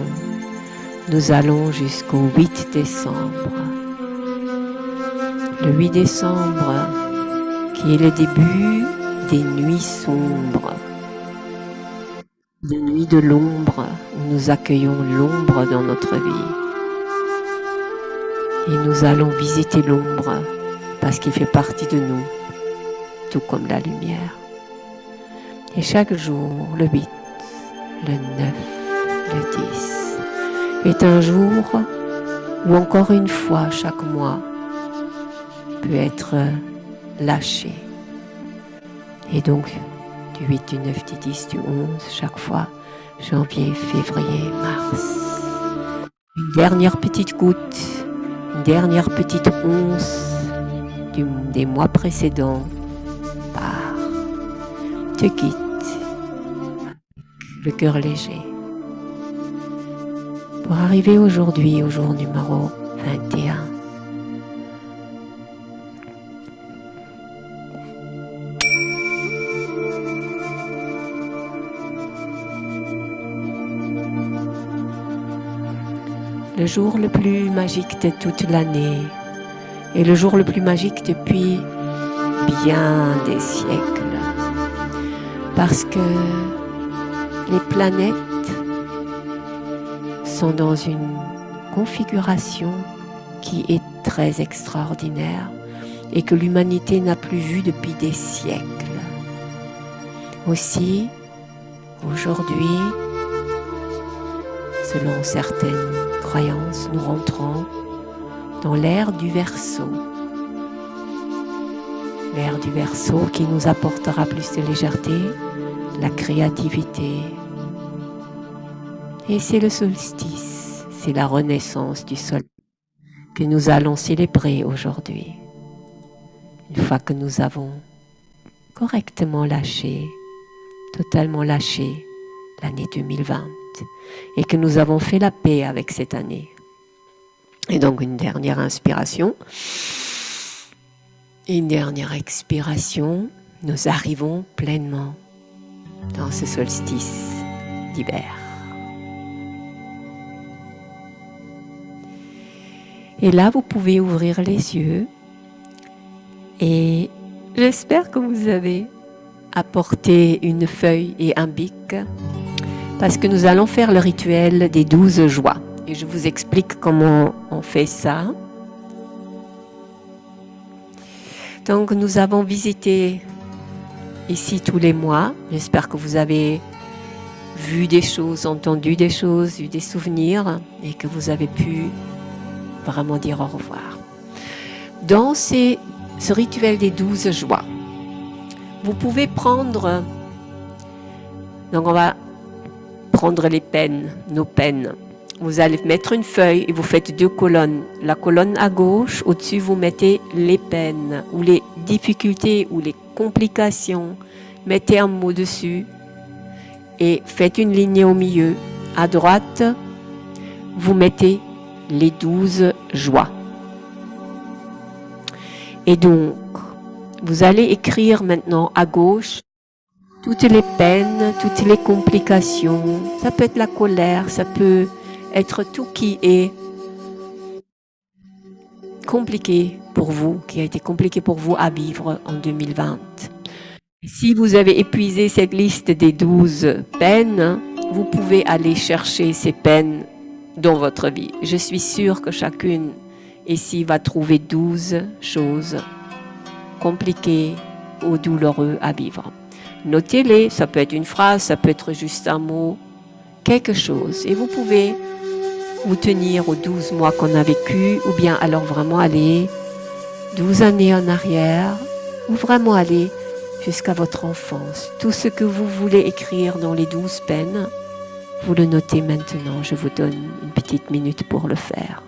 nous allons jusqu'au 8 décembre. Le 8 décembre, qui est le début des nuits sombres. Des nuits de l'ombre, où nous accueillons l'ombre dans notre vie. Et nous allons visiter l'ombre, parce qu'il fait partie de nous, tout comme la lumière. Et chaque jour, le 8, le 9, le 10, est un jour où encore une fois, chaque mois, peut être lâché. Et donc, du 8, du 9, du 10, du 11, chaque fois, janvier, février, mars. Une dernière petite goutte, une dernière petite once des mois précédents part, te quitte, le cœur léger, pour arriver aujourd'hui au jour numéro 21. Le jour le plus magique de toute l'année et le jour le plus magique depuis bien des siècles. Parce que les planètes sont dans une configuration qui est très extraordinaire et que l'humanité n'a plus vue depuis des siècles. Aussi, aujourd'hui, selon certaines croyances, nous rentrons dans l'ère du Verseau. L'ère du Verseau qui nous apportera plus de légèreté, la créativité. Et c'est le solstice, c'est la renaissance du soleil que nous allons célébrer aujourd'hui. Une fois que nous avons correctement lâché, totalement lâché l'année 2020 et que nous avons fait la paix avec cette année. Et donc une dernière inspiration. Et une dernière expiration, nous arrivons pleinement dans ce solstice d'hiver. Et là, vous pouvez ouvrir les yeux et j'espère que vous avez apporté une feuille et un bic parce que nous allons faire le rituel des 12 joies. Et je vous explique comment on fait ça. Donc, nous avons visité ici tous les mois. J'espère que vous avez vu des choses, entendu des choses, eu des souvenirs et que vous avez pu vraiment dire au revoir. Dans ce rituel des 12 joies, vous pouvez prendre, donc on va prendre les pennes, nos pennes. Vous allez mettre une feuille et vous faites 2 colonnes. La colonne à gauche, au-dessus, vous mettez les peines ou les difficultés ou les complications. Mettez un mot dessus et faites une ligne au milieu. À droite, vous mettez les 12 joies. Et donc, vous allez écrire maintenant à gauche toutes les peines, toutes les complications. Ça peut être la colère, ça peut être tout qui est compliqué pour vous, qui a été compliqué pour vous à vivre en 2020. Si vous avez épuisé cette liste des 12 peines, vous pouvez aller chercher ces peines dans votre vie. Je suis sûre que chacune ici va trouver 12 choses compliquées ou douloureuses à vivre. Notez-les, ça peut être une phrase, ça peut être juste un mot, quelque chose. Et vous pouvez vous tenir aux 12 mois qu'on a vécu, ou bien alors vraiment aller 12 années en arrière, ou vraiment aller jusqu'à votre enfance. Tout ce que vous voulez écrire dans les 12 peines, vous le notez maintenant. Je vous donne une petite minute pour le faire.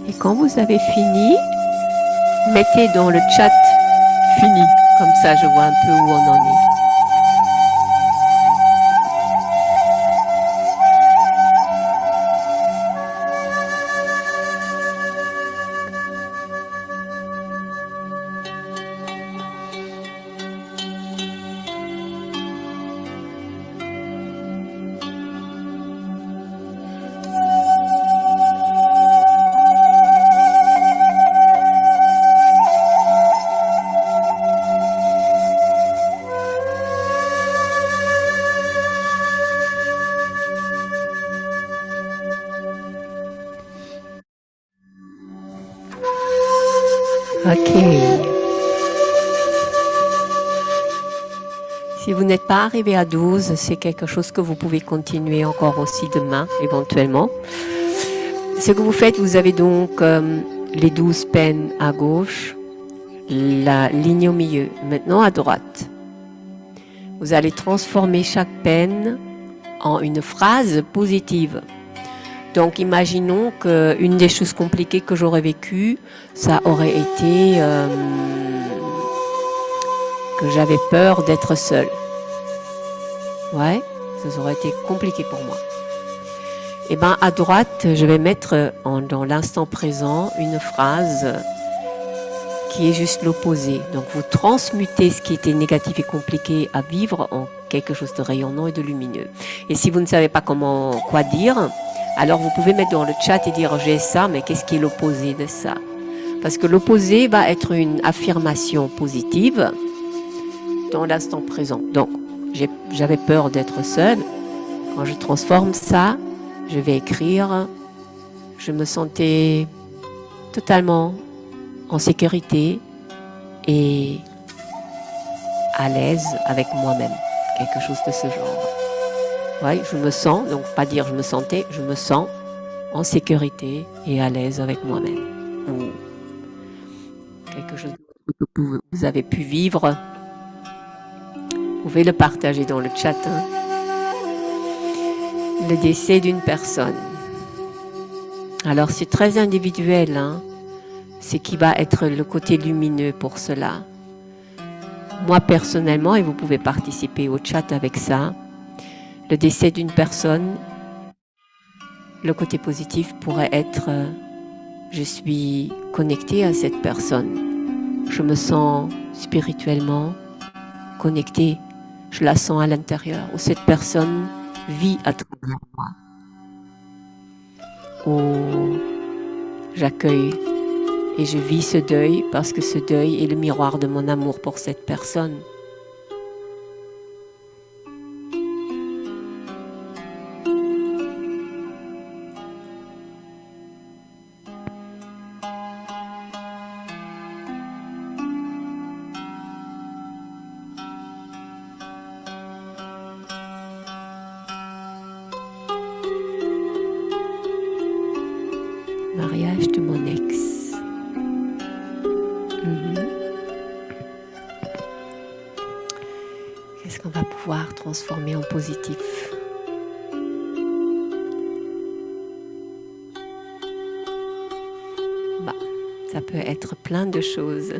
Et quand vous avez fini, mettez dans le chat fini. Comme ça, je vois un peu où on en est. Ok. Si vous n'êtes pas arrivé à 12, c'est quelque chose que vous pouvez continuer encore aussi demain, éventuellement. Ce que vous faites, vous avez donc les 12 peines à gauche, la ligne au milieu, maintenant à droite. Vous allez transformer chaque peine en une phrase positive. Donc, imaginons qu'une des choses compliquées que j'aurais vécues, ça aurait été que j'avais peur d'être seule. Ouais, ça aurait été compliqué pour moi. Et bien, à droite, je vais mettre dans l'instant présent une phrase qui est juste l'opposé. Donc, vous transmutez ce qui était négatif et compliqué à vivre en quelque chose de rayonnant et de lumineux. Et si vous ne savez pas quoi dire, alors vous pouvez mettre dans le chat et dire j'ai ça, mais qu'est-ce qui est l'opposé de ça? Parce que l'opposé va être une affirmation positive dans l'instant présent. Donc, j'avais peur d'être seule. Quand je transforme ça, je vais écrire je me sentais totalement en sécurité et à l'aise avec moi-même. Quelque chose de ce genre. Oui, je me sens, donc pas dire je me sentais, je me sens en sécurité et à l'aise avec moi-même. Ou quelque chose que vous avez pu vivre. Vous pouvez le partager dans le chat. Hein. Le décès d'une personne. Alors c'est très individuel. Hein. C'est qui va être le côté lumineux pour cela. Moi personnellement, et vous pouvez participer au chat avec ça, le décès d'une personne, le côté positif pourrait être je suis connectée à cette personne. Je me sens spirituellement connectée. Je la sens à l'intérieur. Ou cette personne vit à travers moi. Ou j'accueille et je vis ce deuil parce que ce deuil est le miroir de mon amour pour cette personne. Mariage de mon ex. Qu'est-ce qu'on va pouvoir transformer en positif? peut être plein de choses.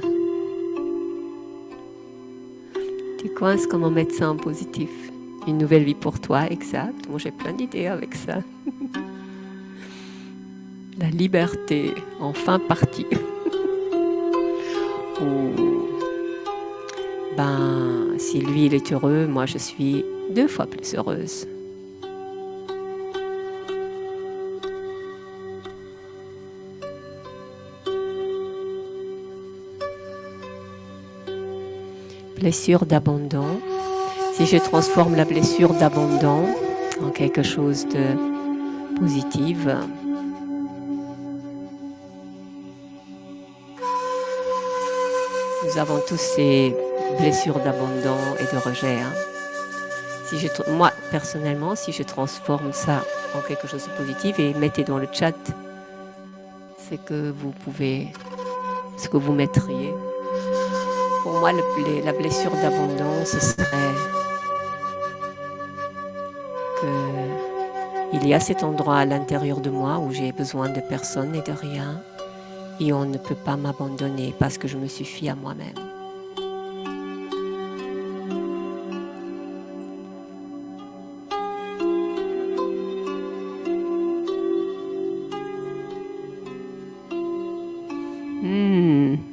Tu coinces comme un médecin positif. Une nouvelle vie pour toi, exact. Moi, j'ai plein d'idées avec ça. La liberté, enfin partie. Ou, ben, si lui, il est heureux, moi, je suis 2 fois plus heureuse. Blessure d'abandon. Si je transforme la blessure d'abandon en quelque chose de positif, nous avons tous ces blessures d'abandon et de rejet. Hein. Moi, personnellement, si je transforme ça en quelque chose de positif et mettez dans le chat ce que vous mettriez. Pour moi, la blessure d'abandon, ce serait qu'il y a cet endroit à l'intérieur de moi où j'ai besoin de personne et de rien, et on ne peut pas m'abandonner parce que je me suffis à moi-même.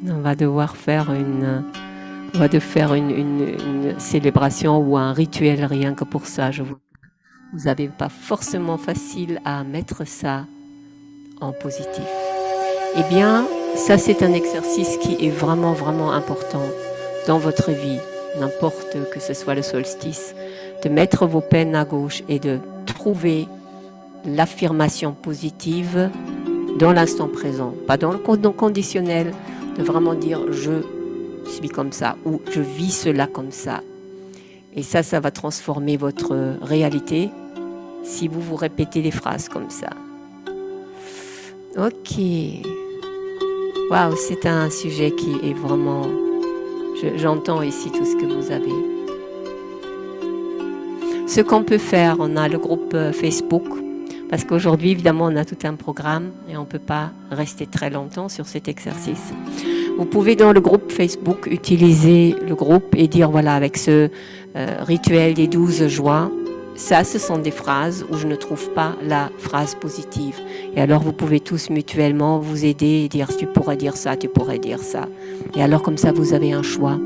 On va devoir faire une célébration ou un rituel rien que pour ça. Vous n'avez pas forcément facile à mettre ça en positif. Eh bien, ça c'est un exercice qui est vraiment, vraiment important dans votre vie, n'importe que ce soit le solstice, de mettre vos peines à gauche et de trouver l'affirmation positive dans l'instant présent, pas dans le conditionnel, de vraiment dire je suis comme ça ou je vis cela comme ça. Et ça va transformer votre réalité si vous répétez les phrases comme ça. Ok. Waouh, c'est un sujet qui est vraiment... J'entends ici tout ce que vous avez. Ce qu'on peut faire, on a le groupe Facebook, parce qu'aujourd'hui, évidemment, on a tout un programme et on ne peut pas rester très longtemps sur cet exercice. Vous pouvez, dans le groupe Facebook, utiliser le groupe et dire, voilà, avec ce rituel des 12 joies, ça, ce sont des phrases où je ne trouve pas la phrase positive. Et alors, vous pouvez tous mutuellement vous aider et dire, tu pourrais dire ça, tu pourrais dire ça. Et alors, comme ça, vous avez un choix.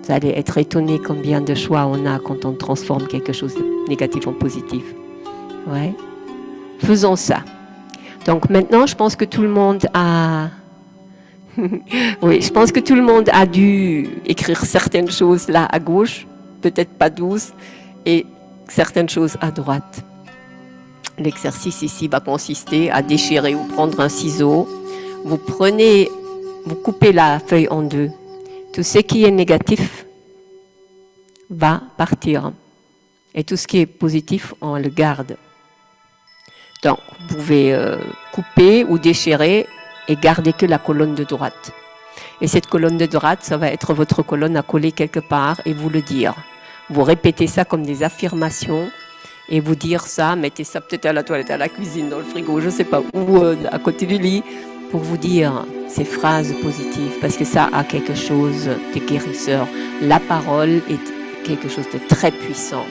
Vous allez être étonné combien de choix on a quand on transforme quelque chose de négatif en positif. Ouais. Faisons ça. Donc maintenant, je pense que tout le monde a... oui, je pense que tout le monde a dû écrire certaines choses là à gauche, peut-être pas 12, et certaines choses à droite. L'exercice ici va consister à déchirer ou prendre un ciseau. Vous coupez la feuille en deux. Tout ce qui est négatif va partir. Et tout ce qui est positif, on le garde. Donc, vous pouvez couper ou déchirer et garder que la colonne de droite. Et cette colonne de droite, ça va être votre colonne à coller quelque part et vous le dire. Vous répétez ça comme des affirmations et vous dire ça, mettez ça peut-être à la toilette, à la cuisine, dans le frigo, je ne sais pas où, à côté du lit, pour vous dire ces phrases positives, parce que ça a quelque chose de guérisseur. La parole est quelque chose de très puissant.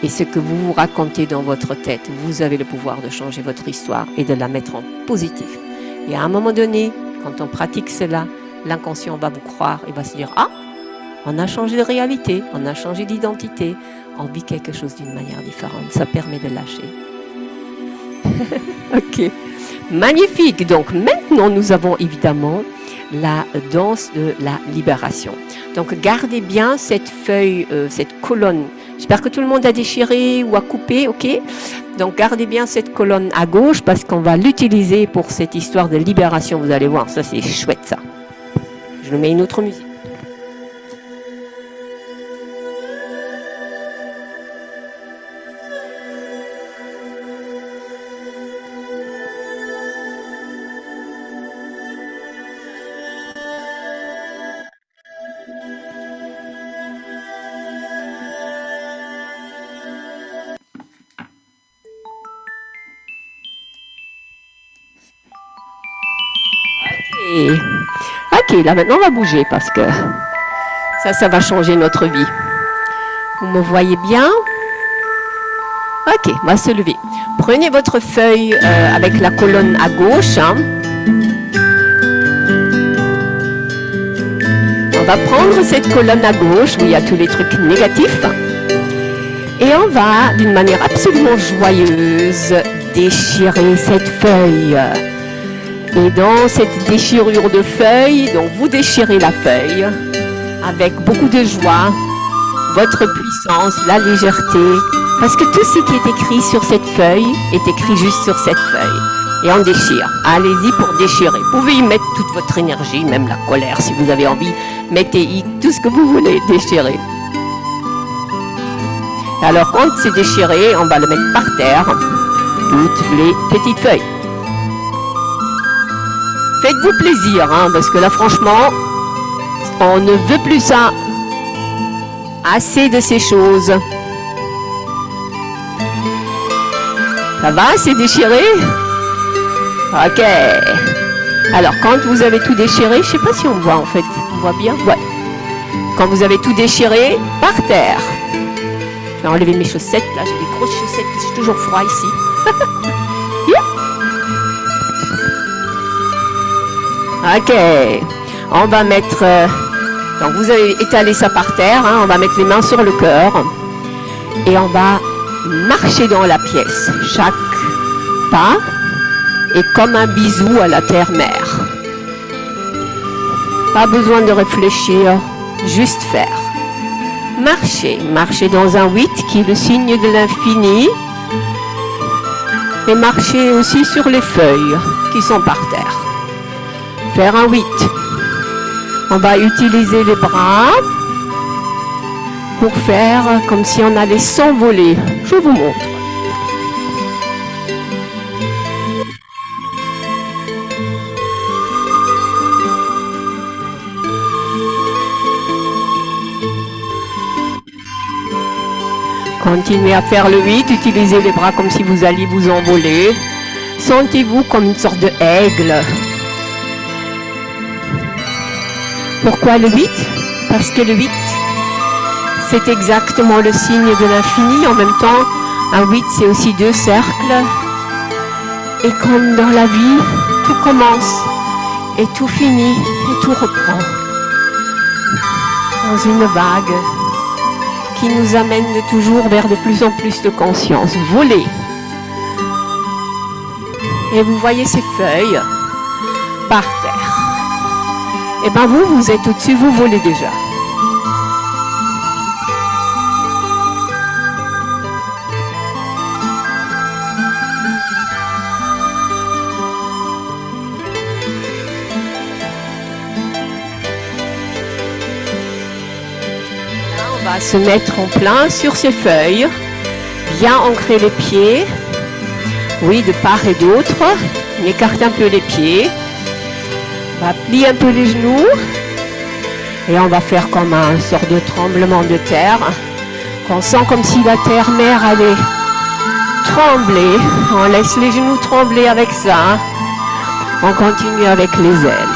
Et ce que vous vous racontez dans votre tête, vous avez le pouvoir de changer votre histoire et de la mettre en positif. Et à un moment donné, quand on pratique cela, l'inconscient va vous croire et va se dire « Ah, on a changé de réalité, on a changé d'identité, on vit quelque chose d'une manière différente. » Ça permet de lâcher. Ok, magnifique. Donc maintenant, nous avons évidemment la danse de la libération. Donc gardez bien cette feuille, cette colonne. J'espère que tout le monde a déchiré ou a coupé, ok? Donc gardez bien cette colonne à gauche parce qu'on va l'utiliser pour cette histoire de libération. Vous allez voir, ça c'est chouette ça. Je mets une autre musique. Ok, là maintenant on va bouger parce que ça va changer notre vie. Vous me voyez bien? Ok, on va se lever. Prenez votre feuille avec la colonne à gauche. Hein. On va prendre cette colonne à gauche où il y a tous les trucs négatifs. Et on va, d'une manière absolument joyeuse, déchirer cette feuille. Et dans cette déchirure de feuille, donc vous déchirez la feuille avec beaucoup de joie, votre puissance, la légèreté, parce que tout ce qui est écrit sur cette feuille est écrit juste sur cette feuille. Et on déchire. Allez-y pour déchirer. Vous pouvez y mettre toute votre énergie, même la colère si vous avez envie. Mettez-y tout ce que vous voulez déchirer. Alors quand c'est déchiré, on va le mettre par terre, toutes les petites feuilles. Faites-vous plaisir, hein, parce que là franchement, on ne veut plus ça. Assez de ces choses. Ça va, c'est déchiré? Ok. Alors quand vous avez tout déchiré, je ne sais pas si on voit en fait, on voit bien? Ouais. Quand vous avez tout déchiré, par terre. Je vais enlever mes chaussettes, là j'ai des grosses chaussettes, c'est toujours froid ici. Ok, on va mettre, donc vous avez étalé ça par terre, hein, on va mettre les mains sur le cœur et on va marcher dans la pièce. Chaque pas est comme un bisou à la terre-mère. Pas besoin de réfléchir, juste faire. Marcher, marcher dans un 8 qui est le signe de l'infini et marcher aussi sur les feuilles qui sont par terre. Faire un 8. On va utiliser les bras pour faire comme si on allait s'envoler. Je vous montre. Continuez à faire le 8, utilisez les bras comme si vous alliez vous envoler. Sentez-vous comme une sorte de aigle. Pourquoi le 8? Parce que le 8, c'est exactement le signe de l'infini. En même temps, un 8, c'est aussi 2 cercles. Et comme dans la vie, tout commence et tout finit et tout reprend. Dans une vague qui nous amène toujours vers de plus en plus de conscience. Voler. Et vous voyez ces feuilles par terre. Et bien vous êtes au-dessus, vous volez déjà. On va se mettre en plein sur ces feuilles, bien ancrer les pieds, oui, de part et d'autre. On écarte un peu les pieds, on va plier un peu les genoux et on va faire comme un sort de tremblement de terre. On sent comme si la terre-mère allait trembler. On laisse les genoux trembler avec ça. On continue avec les ailes.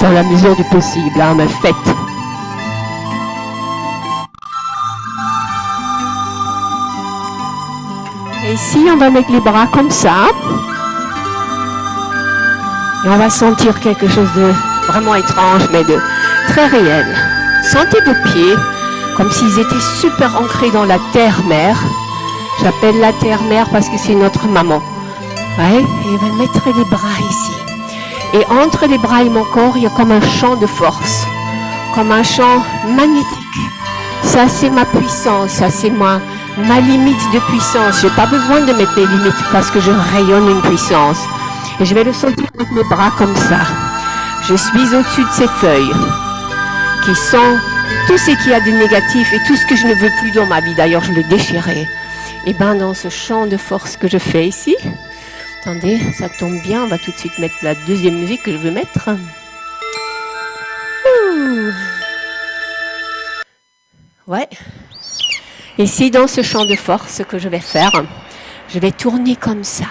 Dans la mesure du possible, hein, mais faites. Et ici, on va mettre les bras comme ça. Et on va sentir quelque chose de vraiment étrange, mais de très réel. Sentez vos pieds comme s'ils étaient super ancrés dans la terre-mère. J'appelle la terre-mère parce que c'est notre maman. Ouais, et on va mettre les bras ici. Et entre les bras et mon corps, il y a comme un champ de force, comme un champ magnétique. Ça, c'est ma puissance, ça, c'est ma limite de puissance. Je n'ai pas besoin de mettre mes limites parce que je rayonne une puissance. Et je vais le sentir avec mes bras comme ça. Je suis au-dessus de ces feuilles qui sont tout ce qu'il y a de négatif et tout ce que je ne veux plus dans ma vie. D'ailleurs, je le déchirais. Et bien, dans ce champ de force que je fais ici, attendez, ça tombe bien, on va tout de suite mettre la deuxième musique que je veux mettre. Ouais. Et c'est dans ce champ de force que je vais faire. Je vais tourner comme ça.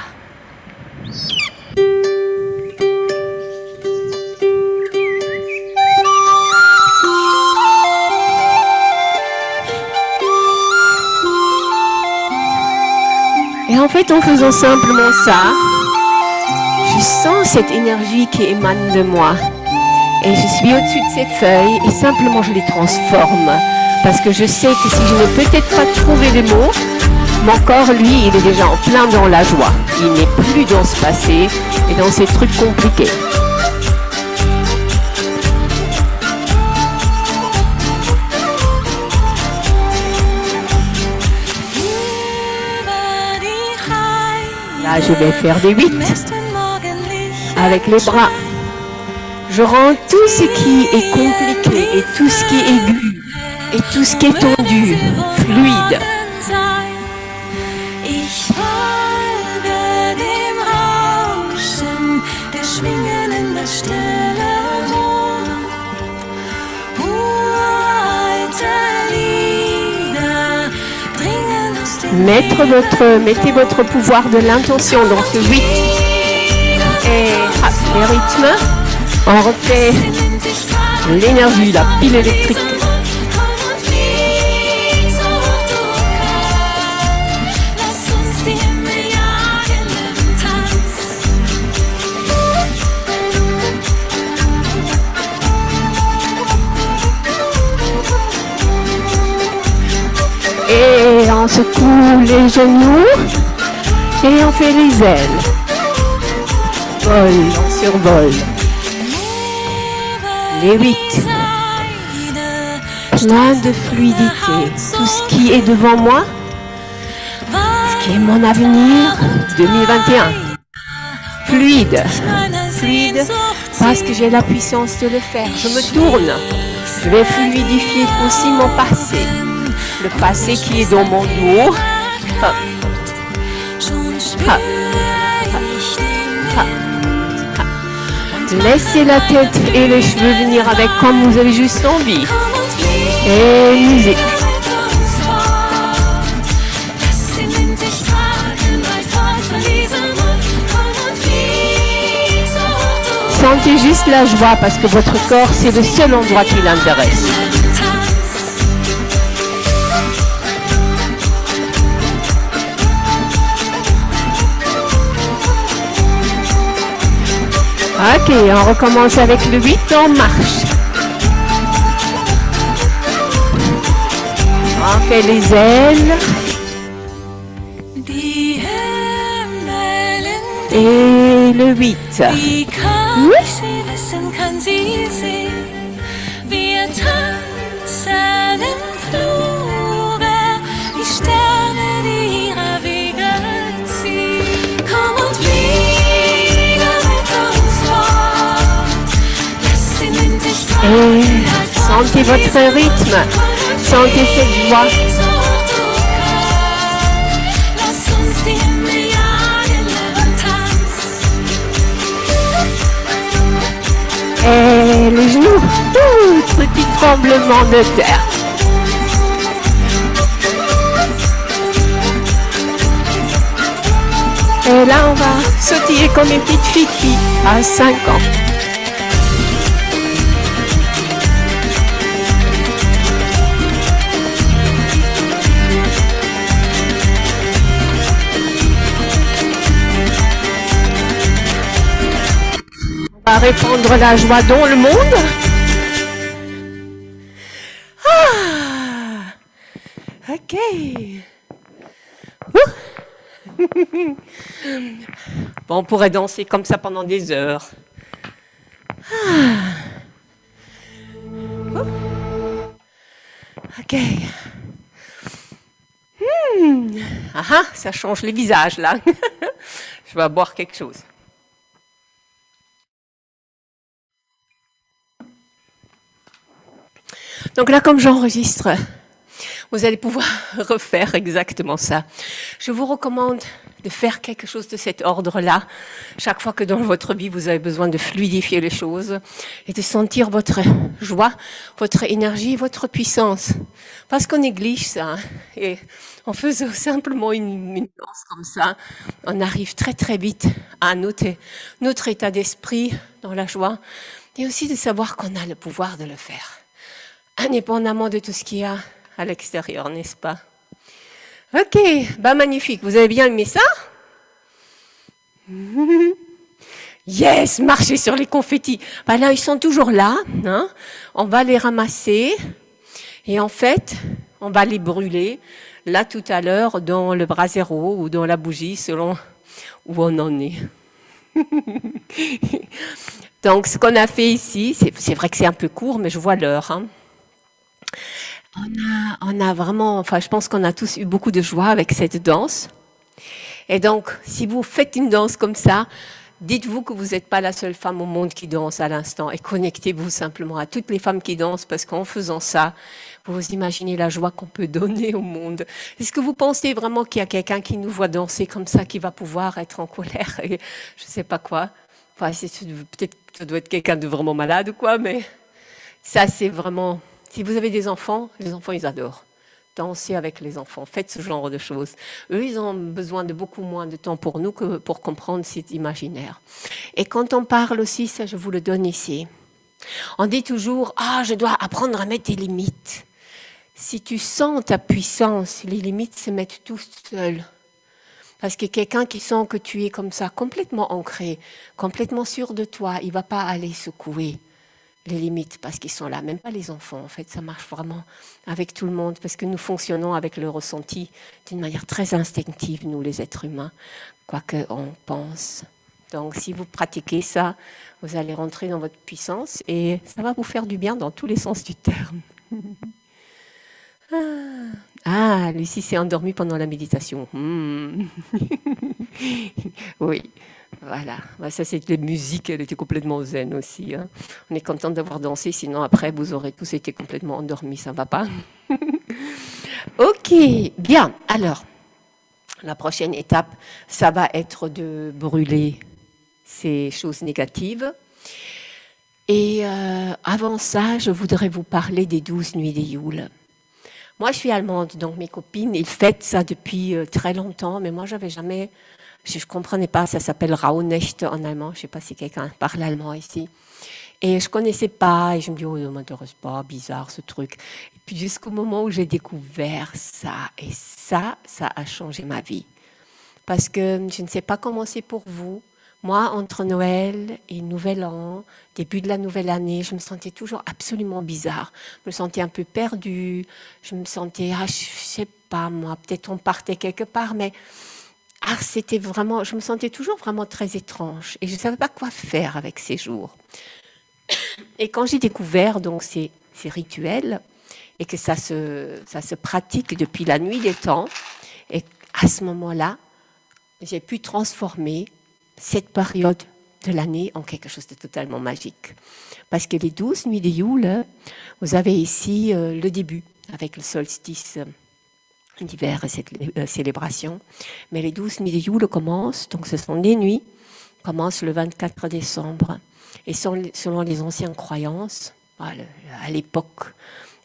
en fait, en faisant simplement ça, je sens cette énergie qui émane de moi. Et je suis au-dessus de ces feuilles et simplement je les transforme. Parce que je sais que si je n'ai peut-être pas trouvé les mots, mon corps, lui, il est déjà en plein dans la joie. Il n'est plus dans ce passé et dans ces trucs compliqués. Là, je vais faire des 8 avec les bras. Je rends tout ce qui est compliqué et tout ce qui est aigu et tout ce qui est tendu, fluide. Mettez votre pouvoir de l'intention dans ce 8 et les rythmes. On refait l'énergie, la pile électrique. Et on secoue les genoux et on fait les ailes. On survole. Les 8. Plein de fluidité. Tout ce qui est devant moi, ce qui est mon avenir 2021. Fluide. Fluide parce que j'ai la puissance de le faire. Je me tourne. Je vais fluidifier aussi mon passé. Le passé qui est dans mon dos. Ha. Ha. Ha. Laissez la tête et les cheveux venir avec comme vous avez juste envie. Et musique. Sentez juste la joie parce que votre corps, c'est le seul endroit qui l'intéresse. Ok, on recommence avec le 8 en marche. On fait les ailes. Et le 8. Oui. Et sentez votre rythme, sentez cette joie. Et les genoux, petit tremblement de terre. Et là, on va sautiller comme une petite fille qui a 5 ans. On va répandre la joie dans le monde. Ah, ok. Bon, on pourrait danser comme ça pendant des heures. Ok. Ah, ça change les visages là. Je vais boire quelque chose. Donc là, comme j'enregistre, vous allez pouvoir refaire exactement ça. Je vous recommande de faire quelque chose de cet ordre-là, chaque fois que dans votre vie, vous avez besoin de fluidifier les choses et de sentir votre joie, votre énergie, votre puissance. Parce qu'on néglige ça. Et en faisant simplement une danse comme ça, on arrive très très vite à notre état d'esprit dans la joie et aussi de savoir qu'on a le pouvoir de le faire. Indépendamment de tout ce qu'il y a à l'extérieur, n'est-ce pas? Ok, bah magnifique. Vous avez bien aimé ça? Yes, marcher sur les confettis. Bah là, ils sont toujours là. Hein. On va les ramasser et en fait, on va les brûler. Là, tout à l'heure, dans le brasero ou dans la bougie, selon où on en est. Donc, ce qu'on a fait ici, c'est vrai que c'est un peu court, mais je vois l'heure. Hein. On a vraiment, enfin, je pense qu'on a tous eu beaucoup de joie avec cette danse. Et donc, si vous faites une danse comme ça, dites-vous que vous n'êtes pas la seule femme au monde qui danse à l'instant et connectez-vous simplement à toutes les femmes qui dansent parce qu'en faisant ça, vous imaginez la joie qu'on peut donner au monde. Est-ce que vous pensez vraiment qu'il y a quelqu'un qui nous voit danser comme ça qui va pouvoir être en colère et je ne sais pas quoi? Enfin, peut-être que ça doit être quelqu'un de vraiment malade ou quoi, mais ça c'est vraiment... Si vous avez des enfants, les enfants ils adorent. Danser avec les enfants, faites ce genre de choses. Eux, ils ont besoin de beaucoup moins de temps pour nous que pour comprendre cet imaginaire. Et quand on parle aussi, ça je vous le donne ici, on dit toujours « Ah, je dois apprendre à mettre des limites ». Si tu sens ta puissance, les limites se mettent tout seules. Parce que quelqu'un qui sent que tu es comme ça, complètement ancré, complètement sûr de toi, il ne va pas aller secouer les limites parce qu'ils sont là, même pas les enfants. En fait, ça marche vraiment avec tout le monde parce que nous fonctionnons avec le ressenti d'une manière très instinctive, nous les êtres humains, quoi qu'on pense. Donc, si vous pratiquez ça, vous allez rentrer dans votre puissance et ça va vous faire du bien dans tous les sens du terme. Ah, Lucie s'est endormie pendant la méditation. Oui. Voilà, ça c'est de la musique, elle était complètement zen aussi. Hein. On est content d'avoir dansé, sinon après vous aurez tous été complètement endormis, ça ne va pas. Ok, bien, alors, la prochaine étape, ça va être de brûler ces choses négatives. Et avant ça, je voudrais vous parler des 12 nuits des Yule. Moi je suis allemande, donc mes copines, ils fêtent ça depuis très longtemps, mais moi j'avais jamais... Je ne comprenais pas, ça s'appelle Rauhnächte en allemand. Je ne sais pas si quelqu'un parle allemand ici. Et je ne connaissais pas, et je me dis, oh, ça ne m'intéresse pas, bizarre ce truc. Et puis jusqu'au moment où j'ai découvert ça, et ça a changé ma vie. Parce que je ne sais pas comment c'est pour vous. Moi, entre Noël et Nouvel An, début de la nouvelle année, je me sentais toujours absolument bizarre. Je me sentais un peu perdue. Je me sentais, je ne sais pas moi, peut-être on partait quelque part, mais... Ah, c'était vraiment, je me sentais toujours vraiment très étrange et je ne savais pas quoi faire avec ces jours. Et quand j'ai découvert donc ces rituels et que ça se pratique depuis la nuit des temps, et à ce moment-là, j'ai pu transformer cette période de l'année en quelque chose de totalement magique. Parce que les 12 nuits de Yule, vous avez ici le début avec le solstice d'hiver et cette célébration. Mais les 12 nuits de Yule commencent, donc ce sont les nuits, commencent le 24 décembre. Et selon les anciennes croyances, à l'époque,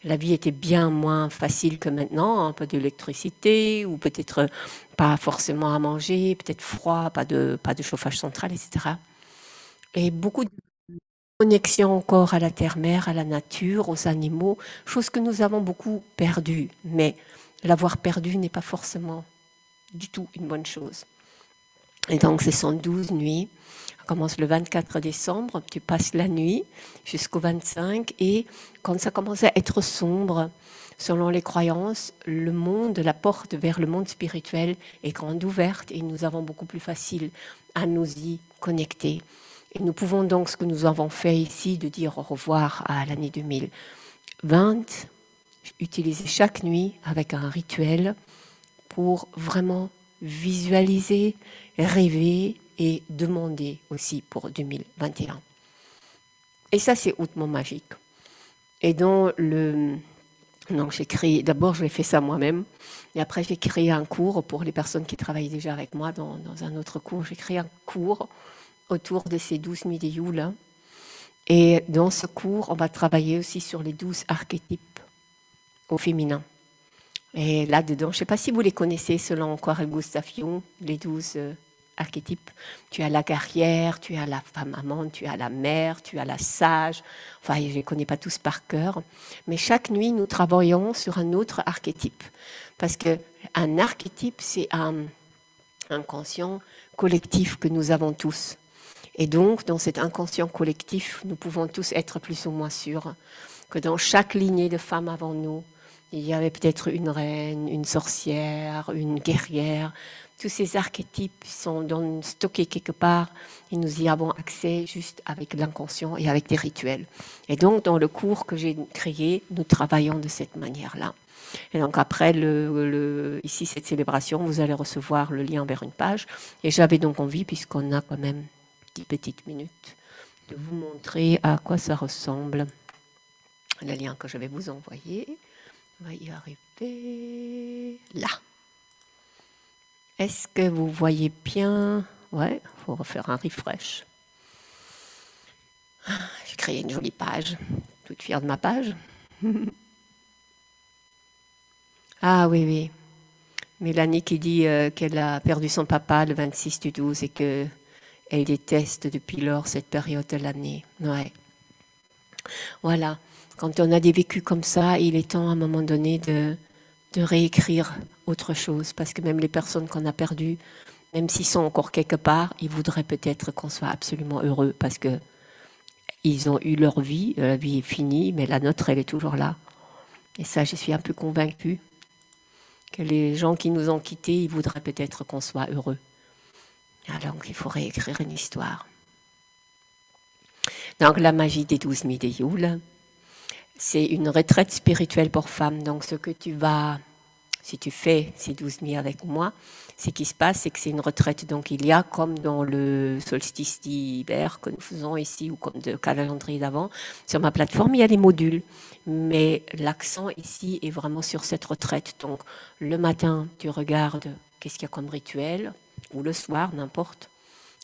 la vie était bien moins facile que maintenant, un peu d'électricité, ou peut-être pas forcément à manger, peut-être froid, pas de chauffage central, etc. Et beaucoup de connexion encore à la terre-mère, à la nature, aux animaux, chose que nous avons beaucoup perdue. Mais l'avoir perdu n'est pas forcément du tout une bonne chose. Et donc, ce sont 12 nuits. On commence le 24 décembre, tu passes la nuit jusqu'au 25, et quand ça commence à être sombre, selon les croyances, le monde, la porte vers le monde spirituel est grande ouverte et nous avons beaucoup plus facile à nous y connecter. Et nous pouvons donc, ce que nous avons fait ici, de dire au revoir à l'année 2020, utiliser chaque nuit avec un rituel pour vraiment visualiser, rêver et demander aussi pour 2021. Et ça, c'est hautement magique. Et donc j'ai créé, d'abord je l'ai fait ça moi-même, et après j'ai créé un cours pour les personnes qui travaillent déjà avec moi dans un autre cours. J'ai créé un cours autour de ces 12 nuits des Yule. Et dans ce cours, on va travailler aussi sur les 12 archétypes au féminin. Et là-dedans, je ne sais pas si vous les connaissez selon Carl Gustav Jung, les 12 archétypes. Tu as la guerrière, tu as la femme amante, tu as la mère, tu as la sage. Enfin, je ne les connais pas tous par cœur. Mais chaque nuit, nous travaillons sur un autre archétype. Parce que un archétype, c'est un inconscient collectif que nous avons tous. Et donc, dans cet inconscient collectif, nous pouvons tous être plus ou moins sûrs que dans chaque lignée de femmes avant nous, il y avait peut-être une reine, une sorcière, une guerrière. Tous ces archétypes sont stockés quelque part et nous y avons accès juste avec l'inconscient et avec des rituels. Et donc, dans le cours que j'ai créé, nous travaillons de cette manière-là. Et donc après, ici, cette célébration, vous allez recevoir le lien vers une page. Et j'avais donc envie, puisqu'on a quand même 10 petites minutes, de vous montrer à quoi ça ressemble. Le lien que je vais vous envoyer. On va y arriver là. Est-ce que vous voyez bien? Ouais, il faut refaire un refresh. J'ai créé une jolie page. Toute fière de ma page. Ah oui, oui. Mélanie qui dit qu'elle a perdu son papa le 26 du 12 et qu'elle déteste depuis lors cette période de l'année. Ouais. Voilà. Quand on a des vécus comme ça, il est temps à un moment donné de réécrire autre chose. Parce que même les personnes qu'on a perdues, même s'ils sont encore quelque part, ils voudraient peut-être qu'on soit absolument heureux. Parce que ils ont eu leur vie, la vie est finie, mais la nôtre, elle est toujours là. Et ça, je suis un peu convaincue que les gens qui nous ont quittés, ils voudraient peut-être qu'on soit heureux. Alors, il faut réécrire une histoire. Donc, la magie des 12 nuits de Yule, c'est une retraite spirituelle pour femmes. Donc, ce que tu vas, si tu fais ces 12 nuits avec moi, ce qui se passe, c'est que c'est une retraite. Donc, il y a, comme dans le solstice d'hiver que nous faisons ici, ou comme le calendrier d'avant, sur ma plateforme, il y a des modules. Mais l'accent ici est vraiment sur cette retraite. Donc, le matin, tu regardes qu'est-ce qu'il y a comme rituel, ou le soir, n'importe.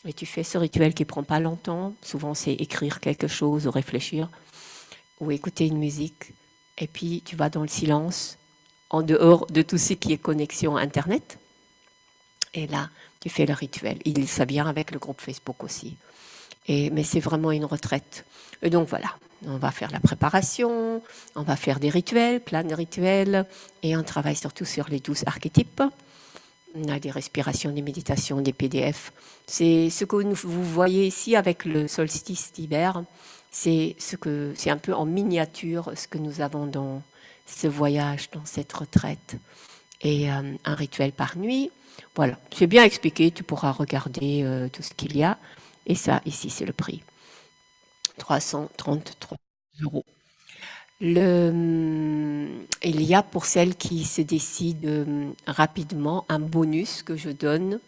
Et tu fais ce rituel qui ne prend pas longtemps. Souvent, c'est écrire quelque chose ou réfléchir, ou écouter une musique. Et puis, tu vas dans le silence, en dehors de tout ce qui est connexion Internet. Et là, tu fais le rituel. Ça vient avec le groupe Facebook aussi. Mais c'est vraiment une retraite. Et donc, voilà. On va faire la préparation, on va faire des rituels, plein de rituels, et on travaille surtout sur les 12 archétypes. On a des respirations, des méditations, des PDF. C'est ce que vous voyez ici avec le solstice d'hiver. C'est un peu en miniature ce que nous avons dans ce voyage, dans cette retraite. Et un rituel par nuit. Voilà, c'est bien expliqué, tu pourras regarder tout ce qu'il y a. Et ça, ici, c'est le prix. 333 €. Il y a pour celles qui se décident rapidement un bonus que je donne,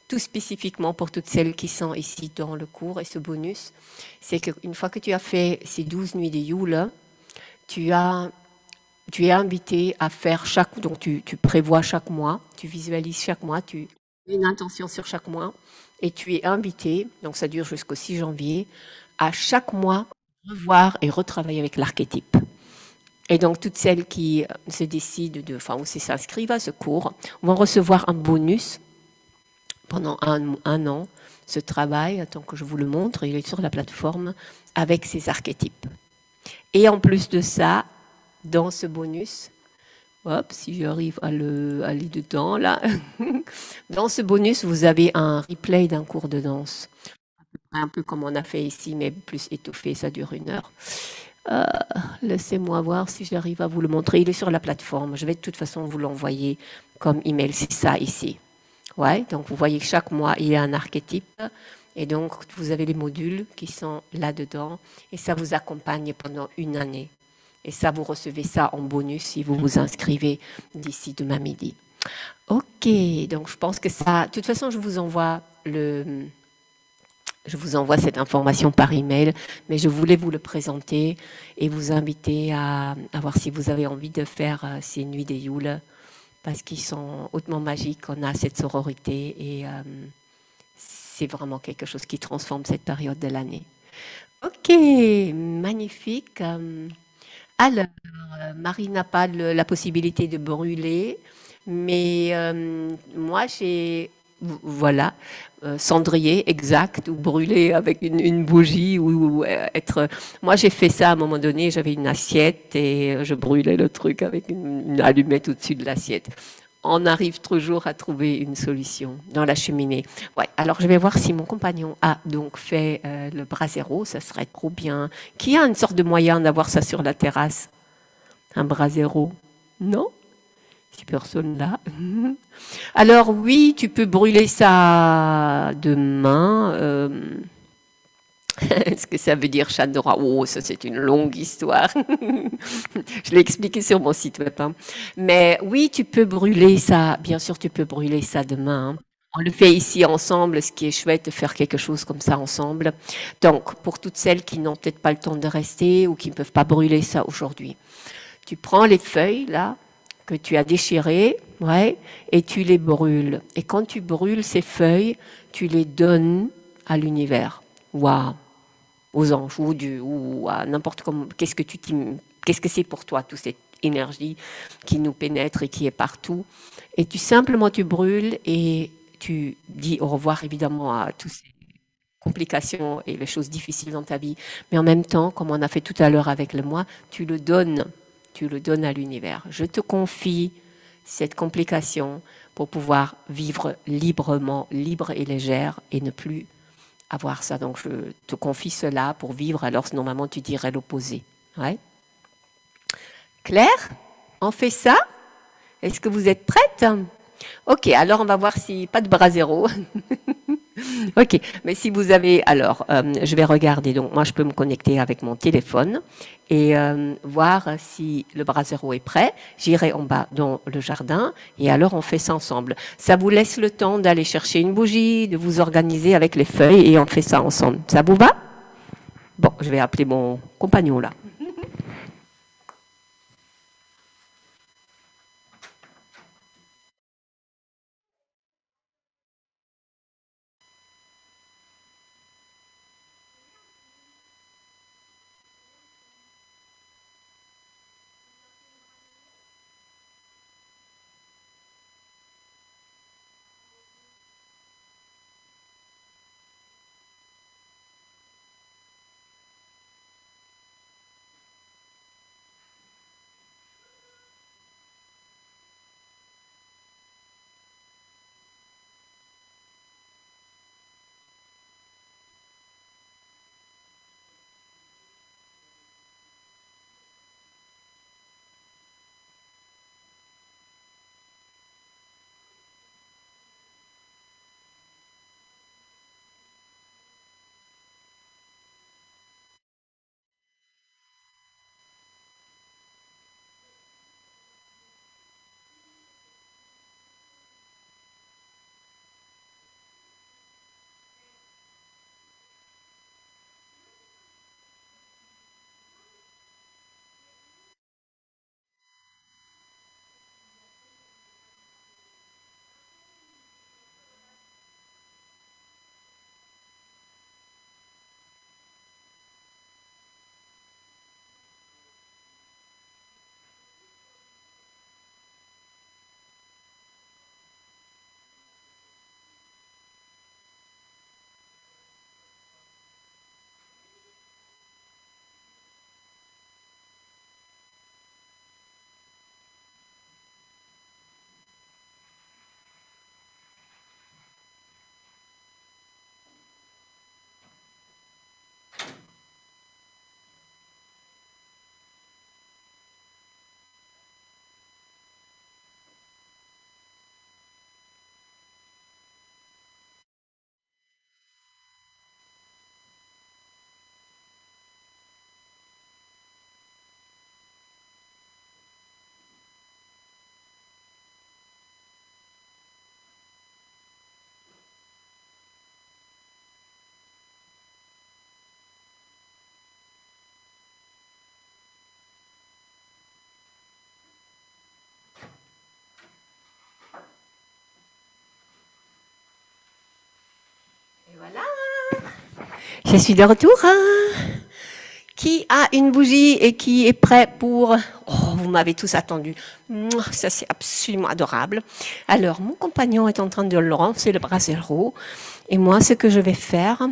tout spécifiquement pour toutes celles qui sont ici dans le cours. Et ce bonus, c'est qu'une fois que tu as fait ces 12 nuits de Yule, tu es invité à faire donc tu prévois chaque mois, tu visualises chaque mois, tu as une intention sur chaque mois, et tu es invité, donc ça dure jusqu'au 6 janvier, à chaque mois revoir et retravailler avec l'archétype. Et donc, toutes celles qui se décident ou s'inscrivent à ce cours vont recevoir un bonus pendant un an. Ce travail, attends que je vous le montre, il est sur la plateforme avec ces archétypes. Et en plus de ça, dans ce bonus, si j'arrive à aller dedans, là, dans ce bonus, vous avez un replay d'un cours de danse. Un peu comme on a fait ici, mais plus étoffé, ça dure 1 heure. Laissez-moi voir si j'arrive à vous le montrer. Il est sur la plateforme. Je vais de toute façon vous l'envoyer comme email. C'est ça ici. Ouais, donc vous voyez que chaque mois, il y a un archétype. Et donc, vous avez les modules qui sont là-dedans. Et ça vous accompagne pendant 1 année. Et ça, vous recevez ça en bonus si vous vous inscrivez d'ici demain midi. OK, donc je pense que ça... De toute façon, je vous envoie cette information par email, mais je voulais vous le présenter et vous inviter à voir si vous avez envie de faire ces nuits des Yule, parce qu'ils sont hautement magiques. On a cette sororité et c'est vraiment quelque chose qui transforme cette période de l'année. OK, magnifique. Alors, Marie n'a pas la possibilité de brûler, mais moi j'ai... Voilà, cendrier, exact, ou brûler avec une bougie, ou être... Moi, j'ai fait ça à un moment donné, j'avais une assiette et je brûlais le truc avec une allumette au-dessus de l'assiette. on arrive toujours à trouver une solution dans la cheminée. Ouais, alors je vais voir si mon compagnon a donc fait le brasero, ça serait trop bien. Qui a une sorte de moyen d'avoir ça sur la terrasse? Un brasero? Non? Si personne là. Alors oui, tu peux brûler ça demain. Est-ce que ça veut dire Chandora? Oh, ça c'est une longue histoire. Je l'ai expliqué sur mon site web, hein. Mais oui, tu peux brûler ça. Bien sûr, tu peux brûler ça demain, hein. On le fait ici ensemble, ce qui est chouette de faire quelque chose comme ça ensemble. Donc, pour toutes celles qui n'ont peut-être pas le temps de rester ou qui ne peuvent pas brûler ça aujourd'hui, tu prends les feuilles là que tu as déchirées, ouais, et tu les brûles. Et quand tu brûles ces feuilles, tu les donnes à l'univers. Waouh! Aux anges ou Dieu ou à n'importe comment. Qu'est-ce que c'est pour toi toute cette énergie qui nous pénètre et qui est partout? Et tu brûles et tu dis au revoir évidemment à toutes ces complications et les choses difficiles dans ta vie. Mais en même temps, comme on a fait tout à l'heure avec le moi, tu le donnes à l'univers. Je te confie cette complication pour pouvoir vivre librement, libre et légère et ne plus avoir ça. Donc, je te confie cela pour vivre, alors normalement, tu dirais l'opposé. Ouais. Claire, on fait ça? Est-ce que vous êtes prête? Ok, alors on va voir si... Pas de brasero. Ok, mais si vous avez... Alors, je vais regarder. Donc, moi, je peux me connecter avec mon téléphone et voir si le brasero est prêt. J'irai en bas dans le jardin et alors on fait ça ensemble. Ça vous laisse le temps d'aller chercher une bougie, de vous organiser avec les feuilles et on fait ça ensemble. Ça vous va? Bon, je vais appeler mon compagnon là. Et voilà. Je suis de retour, hein. Qui a une bougie et qui est prêt pour... Oh, vous m'avez tous attendu. Ça, c'est absolument adorable. Alors, mon compagnon est en train de lancer le brasero. Et moi, ce que je vais faire...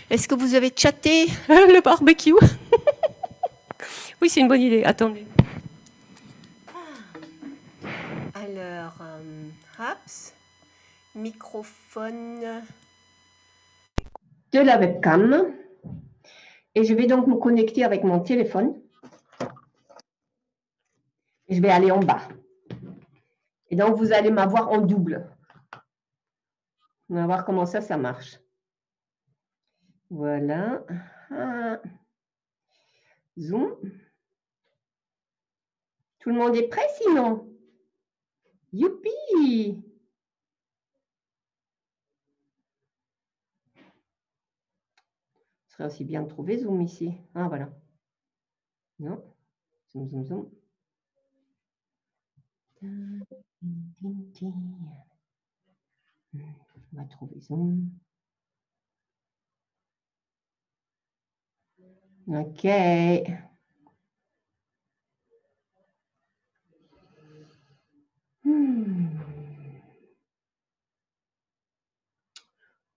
Est-ce que vous avez chatté le barbecue? Oui, c'est une bonne idée. Attendez. Alors, apps, microphone de la webcam. Et je vais donc me connecter avec mon téléphone. Et je vais aller en bas. Et donc, vous allez m'avoir en double. On va voir comment ça marche. Voilà. Zoom. Tout le monde est prêt sinon? Youpi! Ce serait aussi bien de trouver Zoom ici. Ah, voilà. Non. Zoom, zoom, zoom. On va trouver Zoom. OK.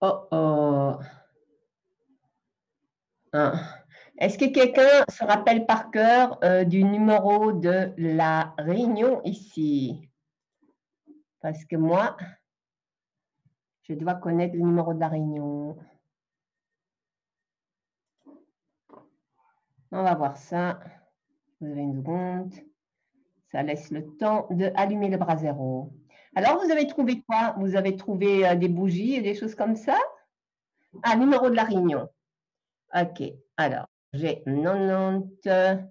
Oh oh. Est-ce que quelqu'un se rappelle par cœur du numéro de la réunion ici? Parce que moi, je dois connaître le numéro de la réunion. On va voir ça. Vous avez une seconde. Ça laisse le temps d'allumer le brasero. Alors, vous avez trouvé quoi? Vous avez trouvé des bougies et des choses comme ça? Ah, numéro de la réunion. OK. Alors, j'ai 893,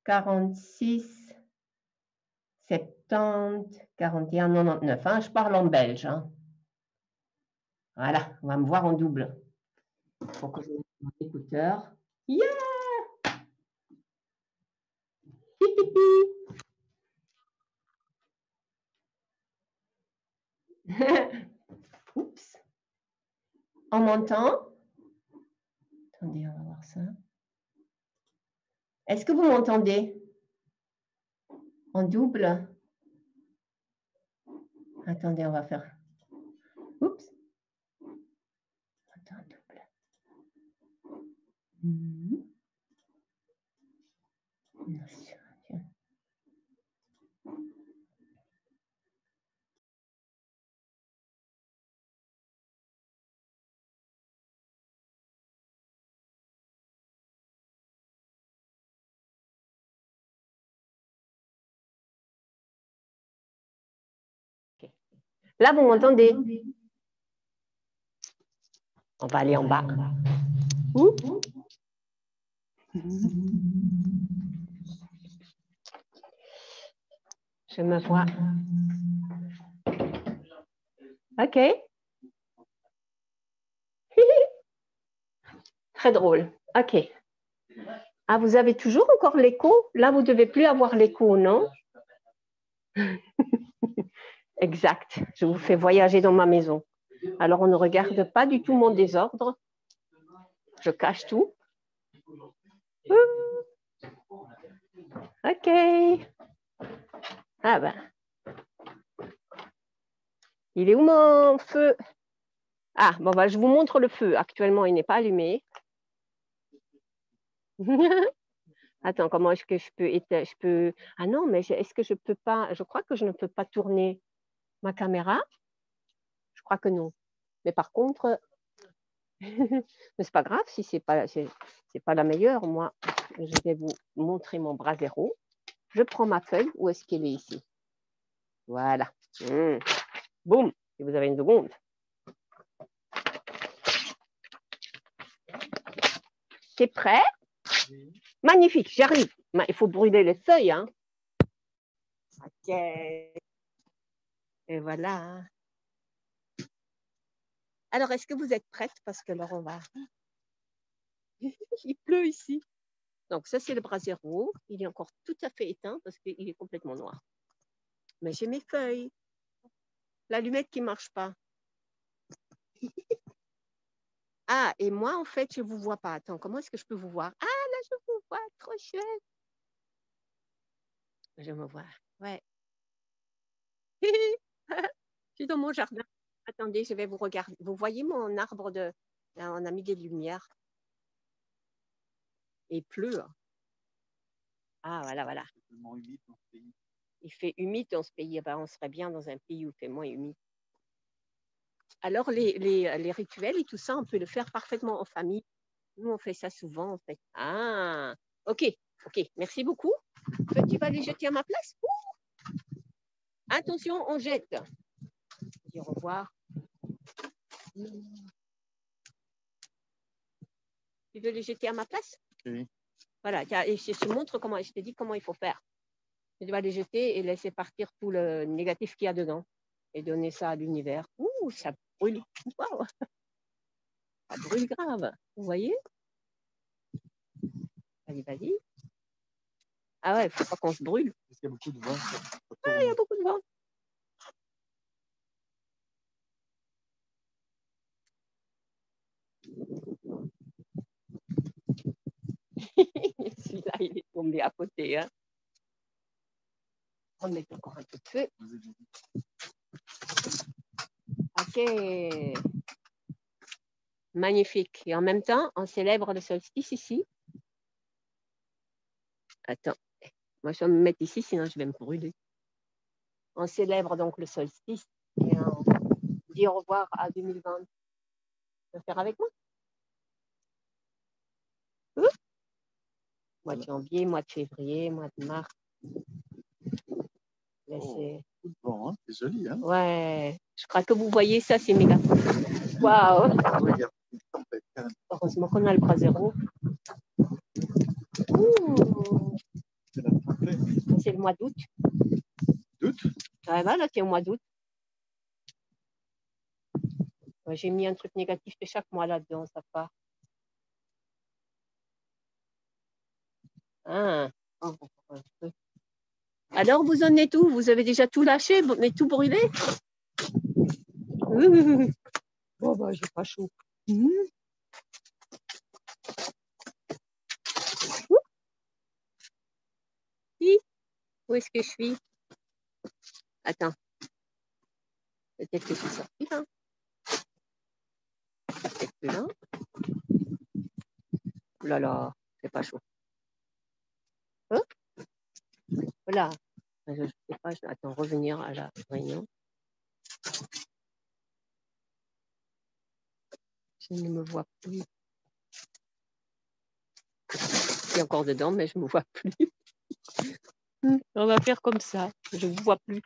46, 70, 41, 99. Hein, je parle en belge. Hein. Voilà, on va me voir en double. Pour que je mette mon écouteur. Yeah! Oups. On m'entend? Attendez, on va voir ça. Est-ce que vous m'entendez? En double? Attendez, on va faire. Oups. Attends, double. Là, vous m'entendez? On va aller en bas. Je me vois. OK. Très drôle. OK. Ah, vous avez toujours encore l'écho? Là, vous ne devez plus avoir l'écho, non? Exact. Je vous fais voyager dans ma maison. Alors, on ne regarde pas du tout mon désordre. Je cache tout. OK. Ah ben. Il est où mon feu? Ah, bon, bah, je vous montre le feu. Actuellement, il n'est pas allumé. Attends, comment est-ce que je peux... Ah non, mais est-ce que je peux pas... Je crois que je ne peux pas tourner ma caméra. Je crois que non. Mais par contre, mais c'est pas grave si c'est pas la meilleure. Moi, je vais vous montrer mon brasero. Je prends ma feuille. Où est-ce qu'elle est ici? Voilà. Boum. Si vous avez une seconde. C'est prêt? Magnifique, j'arrive. Il faut brûler les feuilles. Hein. OK. Et voilà. Alors, est-ce que vous êtes prête? Parce que alors, on va... Il pleut ici. Donc, ça, c'est le brasero. Il est encore tout à fait éteint parce qu'il est complètement noir. Mais j'ai mes feuilles. L'allumette qui ne marche pas. Ah, et moi, en fait, je ne vous vois pas. Attends, comment est-ce que je peux vous voir? Ah, là, je vous vois. Trop chouette. Je me vois. Ouais. Je suis dans mon jardin. Attendez, je vais vous regarder. Vous voyez mon arbre de... Là, on a mis des lumières. Et il pleut. Ah, voilà, voilà. tellement humide dans ce pays. Il fait humide dans ce pays. Ben, on serait bien dans un pays où il fait moins humide. Alors, les rituels et tout ça, on peut le faire parfaitement en famille. Nous, on fait ça souvent, en fait. Ah, ok, merci beaucoup. Toi, tu vas les jeter à ma place? Attention, on jette. Dis au revoir. Tu veux les jeter à ma place? Oui. Voilà, et je te montre comment, je te dis comment il faut faire. Tu dois les jeter et laisser partir tout le négatif qu'il y a dedans et donner ça à l'univers. Ouh, ça brûle. Wow. Ça brûle grave. Vous voyez? Allez, vas-y. Ah ouais, il ne faut pas qu'on se brûle. Parce qu'il y a beaucoup de vent. Ah, il y a beaucoup de vent. Celui-là, il est tombé à côté. Hein. On met encore un peu de feu. Ok. Magnifique. Et en même temps, on célèbre le solstice ici. Attends. Moi, je vais me mettre ici, sinon je vais me brûler. On célèbre donc le solstice et on dit au revoir à 2020. Tu vas faire avec moi? Mois de janvier, mois de février, mois de mars. Oh, bon, hein, c'est joli. Hein? Ouais, je crois que vous voyez ça, c'est méga. Waouh! Heureusement qu'on a le bras zéro. C'est le mois d'août. D'août? Ouais, voilà, c'est au mois d'août. Ouais, j'ai mis un truc négatif de chaque mois là-dedans, ça part. Ah. Alors, vous en êtes où? Vous avez déjà tout lâché, mais tout brûlé? Oh, bah, j'ai pas chaud. Où est-ce que je suis? Attends. Peut-être que je suis sortie là. Peut-être que là. Oh là là, c'est pas chaud. Hein? Voilà. Je sais pas, attends, revenir à la réunion. Je ne me vois plus. Je suis encore dedans, mais je ne me vois plus. On va faire comme ça. Je ne vous vois plus.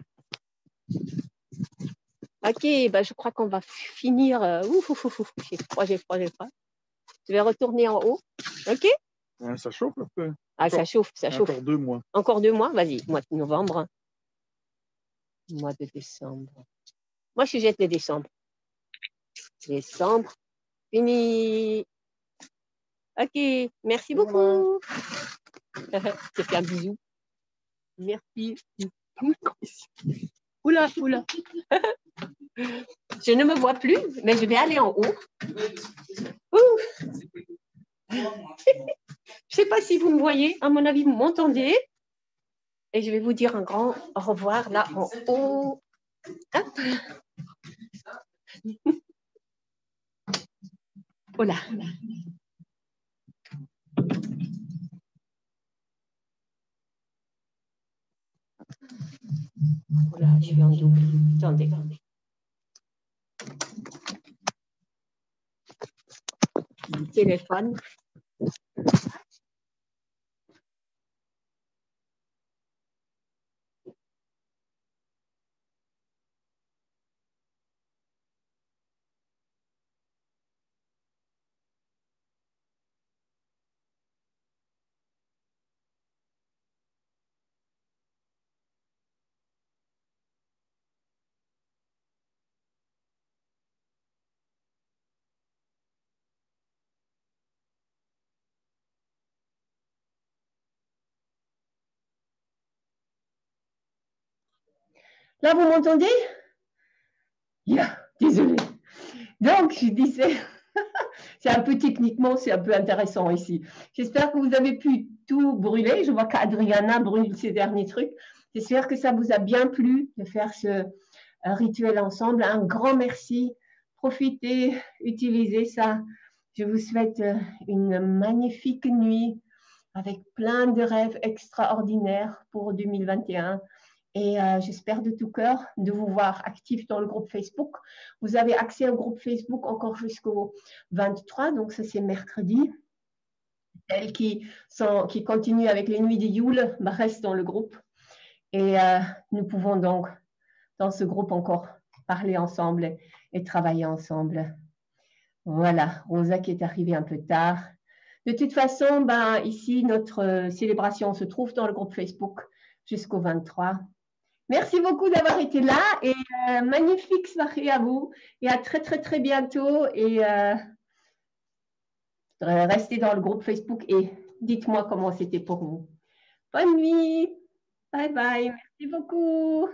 Ok, bah je crois qu'on va finir. J'ai froid. Je vais retourner en haut. Ok? Ouais, ça chauffe un peu. Ah, ça chauffe. Encore 2 mois. Encore 2 mois? Vas-y, mois de novembre. Mois de décembre. Moi, je jette les décembre. Décembre. Fini. Ok, merci beaucoup. Je te fais un bisou. Merci. Oula. Je ne me vois plus, mais je vais aller en haut. Je ne sais pas si vous me voyez. À mon avis, vous m'entendez. Et je vais vous dire un grand au revoir là en haut. Hop. Voilà. Voilà, je suis en double. Attendez. Téléphone. Là, vous m'entendez? Désolée. Donc, je disais, c'est un peu techniquement, c'est un peu intéressant ici. J'espère que vous avez pu tout brûler. Je vois qu'Adriana brûle ses derniers trucs. J'espère que ça vous a bien plu de faire ce rituel ensemble. Un grand merci. Profitez, utilisez ça. Je vous souhaite une magnifique nuit. avec plein de rêves extraordinaires pour 2021. Et j'espère de tout cœur de vous voir actifs dans le groupe Facebook. Vous avez accès au groupe Facebook encore jusqu'au 23, donc ça c'est mercredi. Celles qui continuent avec les nuits de Yule restent dans le groupe. Et nous pouvons donc, dans ce groupe, encore parler ensemble et travailler ensemble. Voilà, Rosa qui est arrivée un peu tard. De toute façon, ben, ici, notre célébration se trouve dans le groupe Facebook jusqu'au 23. Merci beaucoup d'avoir été là et magnifique soirée à vous et à très très très bientôt et restez dans le groupe Facebook et dites-moi comment c'était pour vous. Bonne nuit, bye bye, merci beaucoup.